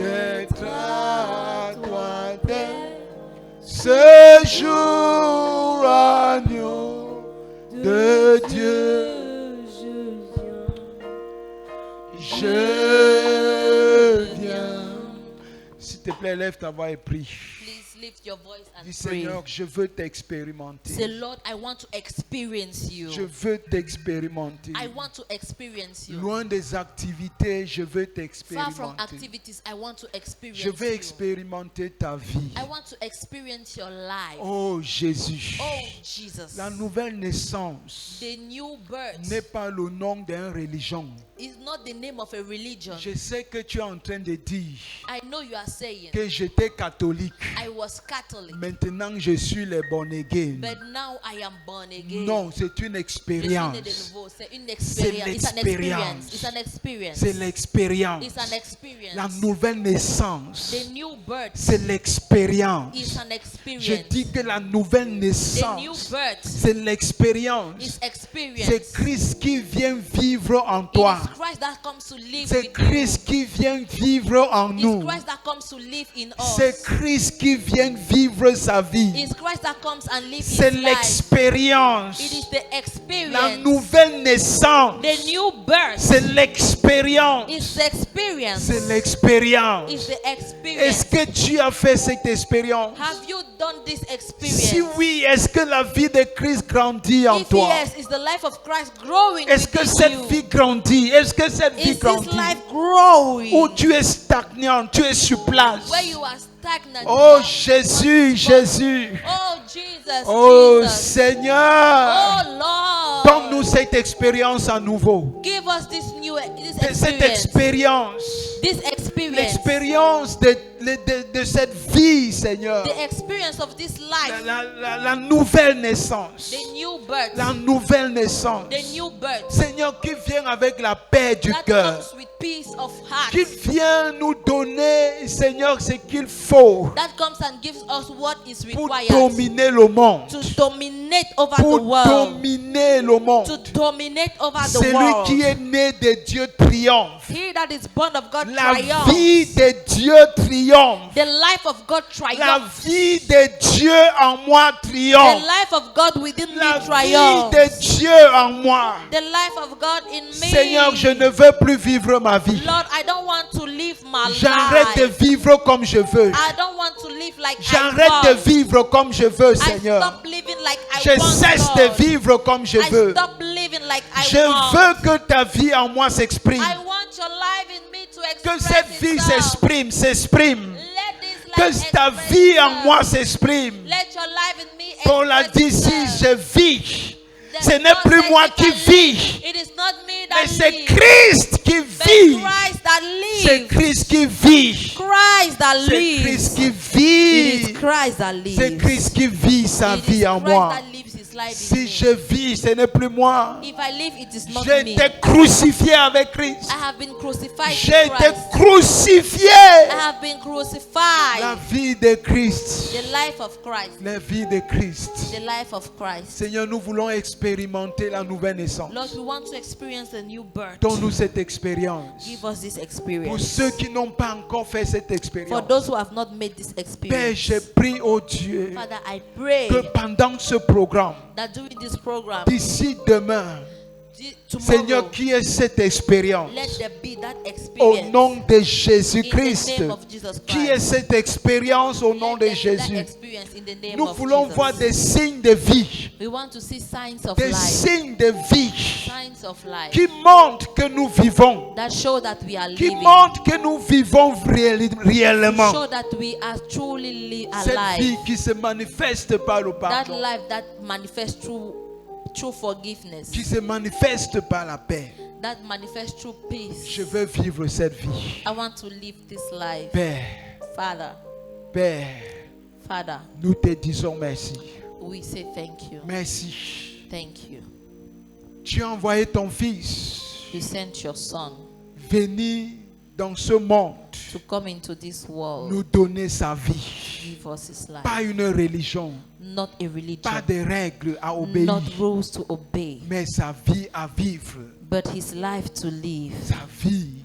être à toi dès ce jour, agneau de Dieu. Je viens. S'il te plaît, lève ta voix et prie. Please lift your voice and Dis pray. Seigneur, je veux t'expérimenter. Say, Lord, I want to experience Je you. veux t'expérimenter. I want to experience you. Loin des activités, je veux Far from t'expérimenter. activities, I want to experience Je veux you. expérimenter ta vie. I want to experience your life. Oh Jésus, Oh, Jesus. la nouvelle naissance The new birth n'est pas le nom d'une religion. is not the name of a religion. Je sais que tu es en train de dire I know you are saying, que j'étais catholique. I was Catholic, Maintenant, je suis le born again. but now I am born again. Non, c'est une Je suis né de expérience. nouveau. C'est une C'est expérience. It's an experience. l'expérience. It's an experience. C'est l'expérience. It's an experience. La nouvelle naissance, The new birth c'est l'expérience. is an Je experience. dis que la nouvelle The new naissance, birth c'est l'expérience. is experience. C'est Christ qui vient vivre en It toi. is Christ that comes to live C'est with Christ qui vient vivre en you. nous. It's Christ that comes to live in C'est us. Christ qui vient vivre sa vie. It's Christ that comes and lives C'est his life. l'expérience. It is the La experience. nouvelle naissance, The new birth c'est l'expérience. is the experience. C'est l'expérience. Is the Est-ce experience. que tu as fait cette expérience? Have you done this Si experience? oui, est-ce que la vie de Christ grandit en If toi? yes, is the life of Christ growing Est-ce que within cette you? vie grandit? Est-ce que cette vie Is this grandit? life growing? Ou tu es stagnant, tu es sur place? Where you are stagnant. Oh Jésus, Jésus. Oh Jesus. Oh Jesus. Seigneur. Oh Lord. Donne-nous cette expérience à nouveau. Give us this Cette experience. expérience. This experience. L'expérience de cette vie, Seigneur. The experience of this life. La nouvelle naissance. The new birth. La nouvelle naissance. The new birth. Seigneur, qui vient avec la paix du That cœur. comes with peace of heart. Qui vient nous donner, Seigneur, ce qu'il faut That comes and gives us what is pour required dominer le monde. to dominate over the Pour world. dominer le monde. To dominate over the Celui world. qui est né de Dieu triomphe. He that is born of God La triumphs. vie de Dieu triomphe. The life of God La triumphs. vie de Dieu en moi The triomphe. life of God within La me vie triumphs. de Dieu en moi. The life of God in me. Seigneur, je ne veux plus vivre ma vie. Lord, I don't want to live my J'arrête de life. vivre comme je veux. I don't want to live like J'arrête I de want. vivre comme je veux, I Seigneur. stop living like I Je want, cesse Lord. de vivre comme je I veux. stop living like I Je want. veux que ta vie en moi s'exprime. I want your life in me to Que express cette vie itself. s'exprime. Let this Que life ta express vie en itself. moi s'exprime. Let your life in me Qu'on l'a dit ici, itself. je vis. That Ce n'est God plus says moi if qui I vis, live, it is not me mais that c'est lives, Christ qui but vit. Christ that C'est lives. Christ qui vit. Christ that C'est lives. Christ qui It is vit. Christ that lives. C'est Christ qui vit sa It is vie en Christ moi. that lives his life in Si me. je vis, ce n'est plus moi. If I live, it is not J'ai me. été crucifié avec Christ. I have been crucified J'ai with été Christ. crucifié. I have been crucified. La vie de Christ. The life of Christ. La vie de Christ. The life of Christ. Seigneur, nous voulons expérimenter la nouvelle naissance. Lord, we want to experience the new birth. Donne-nous cette expérience. Give us this Pour experience. ceux qui n'ont pas encore fait cette For expérience. those who have not made this Père, experience. j'ai prié au Dieu Father, I pray que pendant ce programme, that during this program, d'ici demain, Seigneur, tomorrow, qui est cette expérience? let there be that Au experience. nom de In Jésus-Christ. the name of Jesus Qui est Christ. cette expérience au nom Let de there be that Jésus? experience in the name Nous of voulons Jesus. voir des signes de vie. We want to see signs of Des life. signes de vie Signs of life qui montrent que nous vivons. that show that we are Qui living. montrent que nous vivons réellement. Show that we are truly Cette vie alive. qui se manifeste par le That pardon. life that manifests through forgiveness. Qui se manifeste par la paix. That manifests through peace. Je veux vivre cette vie. I want to live this life. Père, Father, Père, Father, nous te disons merci. we say thank you. Merci. Thank you. Tu as envoyé ton Fils You sent your son venir dans ce monde to come into this world, nous donner sa vie. give us his life. Pas une religion, Not a religion, pas des règles à obéir, not rules to obey, mais sa vie à vivre. but his life to live. Sa vie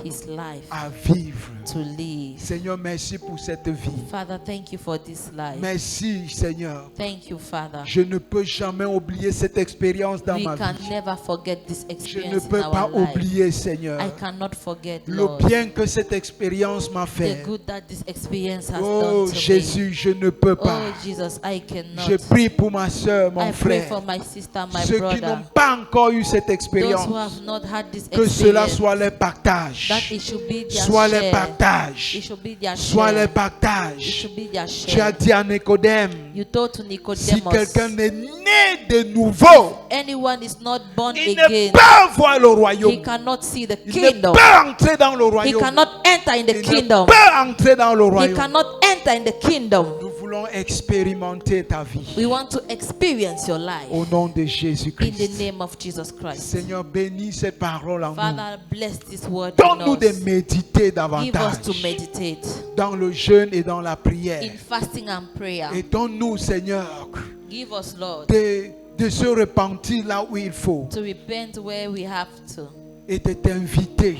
His life à vivre. to live. Seigneur, merci pour cette vie. Father, thank you for this life. Merci, Seigneur. Thank you, Father. Je ne peux jamais oublier cette expérience dans We ma can vie. never forget this Je ne experience peux in pas our life. oublier, Seigneur, I cannot forget, le Lord, bien que cette expérience m'a the fait. good that this experience has Oh done to me. Jésus, je ne peux pas. Oh Jesus, I cannot. Je prie pour ma soeur, mon I pray frère. for my sister, my Ceux qui n'ont brother, pas encore eu cette those expérience, who have not had this que cela experience, soit leur partage. that it should be their Soit leur share. partage. It should be their Soit leur share. It partage. should be their Tu as share. dit à Nicodème, You told to si Nicodemus, quelqu'un est né de nouveau, anyone is not born il ne again, peut voir le he royaume. cannot see the Il ne kingdom. peut entrer dans le He royaume. cannot enter in the Il ne kingdom. peut entrer dans le He royaume. cannot enter in the kingdom. Nous voulons expérimenter ta vie. We want to experience your life Au nom de in the Jésus-Christ. name of Jesus Christ. Seigneur, bénis cette parole en nous. Father, bless this word Donne-nous in de us. méditer Give us davantage to meditate dans le jeûne et dans la prière. in fasting and prayer. Et donne-nous, Seigneur, Give us, Lord, de se repentir là où il faut to repent where we have to et de t'inviter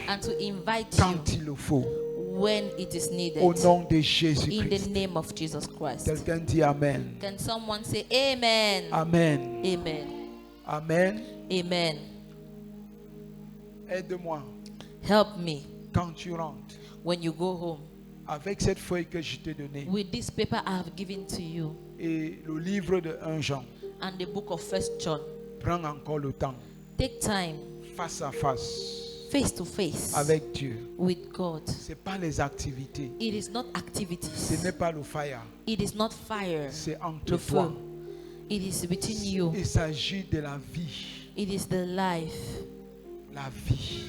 and to invite quand you il le faut. when it is needed. Au nom de In the Jésus-Christ. name of Jesus Christ. Quelqu'un dit Amen. Can someone say amen? Amen. Amen. Amen. Amen. Aide-moi Help me quand tu rentres when you go home avec cette feuille que je t'ai donnée with this paper I have given to you et le livre de 1 Jean. and the book of 1 John. Prends encore le temps, Take time, face à face, face to face, avec Dieu. with God. Ce n'est pas les activités, It is not ce activities. n'est pas le fire, It is not fire, c'est entre the toi. feu. It is between you. Il s'agit de la vie, It is the life, la vie,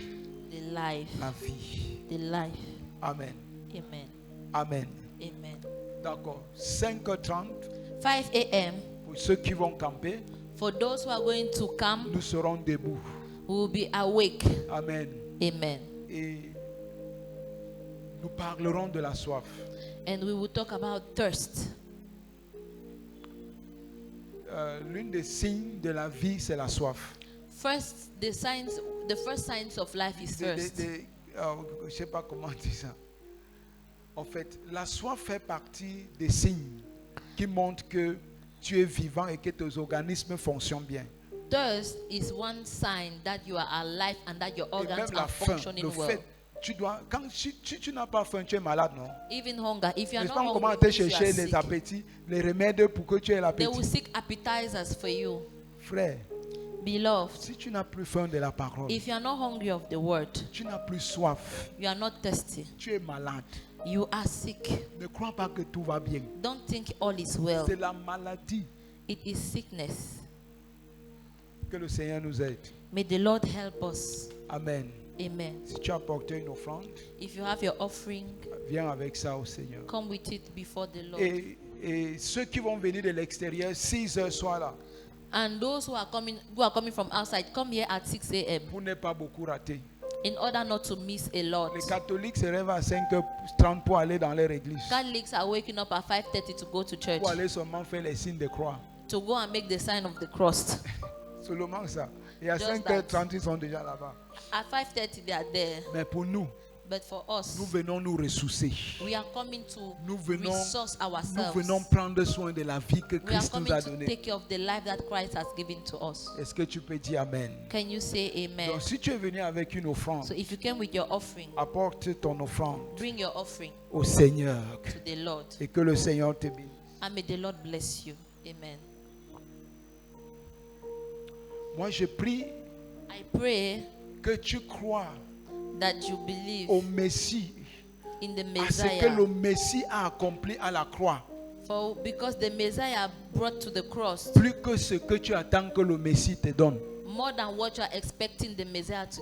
the life, la vie. the life. Amen. Amen. Amen. Amen. D'accord. 5h30, 5 a.m. pour ceux qui vont camper, For those who are going to camp, nous serons debout. we will be awake. Amen. Amen. Et nous parlerons de la soif. And we will talk about thirst. L'une des signes de la vie, c'est la soif. First, the first signs of life is thirst. Je ne sais pas comment dire ça. En fait, la soif fait partie des signes qui montrent que tu es vivant et que tes organismes fonctionnent bien. Thirst is one sign that you are alive and that your Et même organs la are faim, functioning le well. fait, si tu n'as pas faim, tu es malade, non? Even hunger. If you are Je ne sais pas not comment hungry, te means you chercher are les sick. appétits, les remèdes pour que tu aies They l'appétit. will seek appetizers for you. Frère, Beloved, si tu n'as plus faim de la parole, if you are not hungry of the word, tu n'as plus soif, you are not thirsty, tu es malade. you are sick. Ne crois pas que tout va bien. Don't think all is well. C'est la maladie. It is sickness. Que le Seigneur nous aide. May the Lord help us. Amen. Amen. Si tu as apporté une offrande, If you have your offering, viens avec ça au Seigneur. come with it before the Lord. Et ceux qui vont venir de l'extérieur, 6 heures, soient là. And those who are coming from outside, come here at 6 a.m. Pour ne pas beaucoup rater. in order not to miss a lot. Les catholiques se lèvent à 5h30 pour aller dans leur église. Catholics are waking up at 5:30 to go to church, Pour aller seulement faire les signes de croix. to go and make the sign of the cross. Seulement ça. Et à Just 5h30, ils sont déjà là-bas. At 5:30 they are there. Mais pour nous, But for us, nous venons nous ressourcer. we are coming to Nous venons, resource nous ourselves. venons prendre soin de la vie que We are Christ coming nous a to donnée. take care of the life that Christ has given to us. Est-ce que tu peux dire Amen? Can you say amen? Donc, si tu es venu avec une offrande, So if you came with your offering, apporte ton offrande bring your offering au Seigneur to the Lord. et que le Seigneur te bénisse. And may the Lord bless you. Amen. Moi, je prie I pray que tu crois that you believe au Messie, in the à ce que le Messiah. Messie a accompli à la croix, For because the Messiah brought to the cross plus que ce que tu attends que le Messie te donne. more than what you are expecting the Messiah to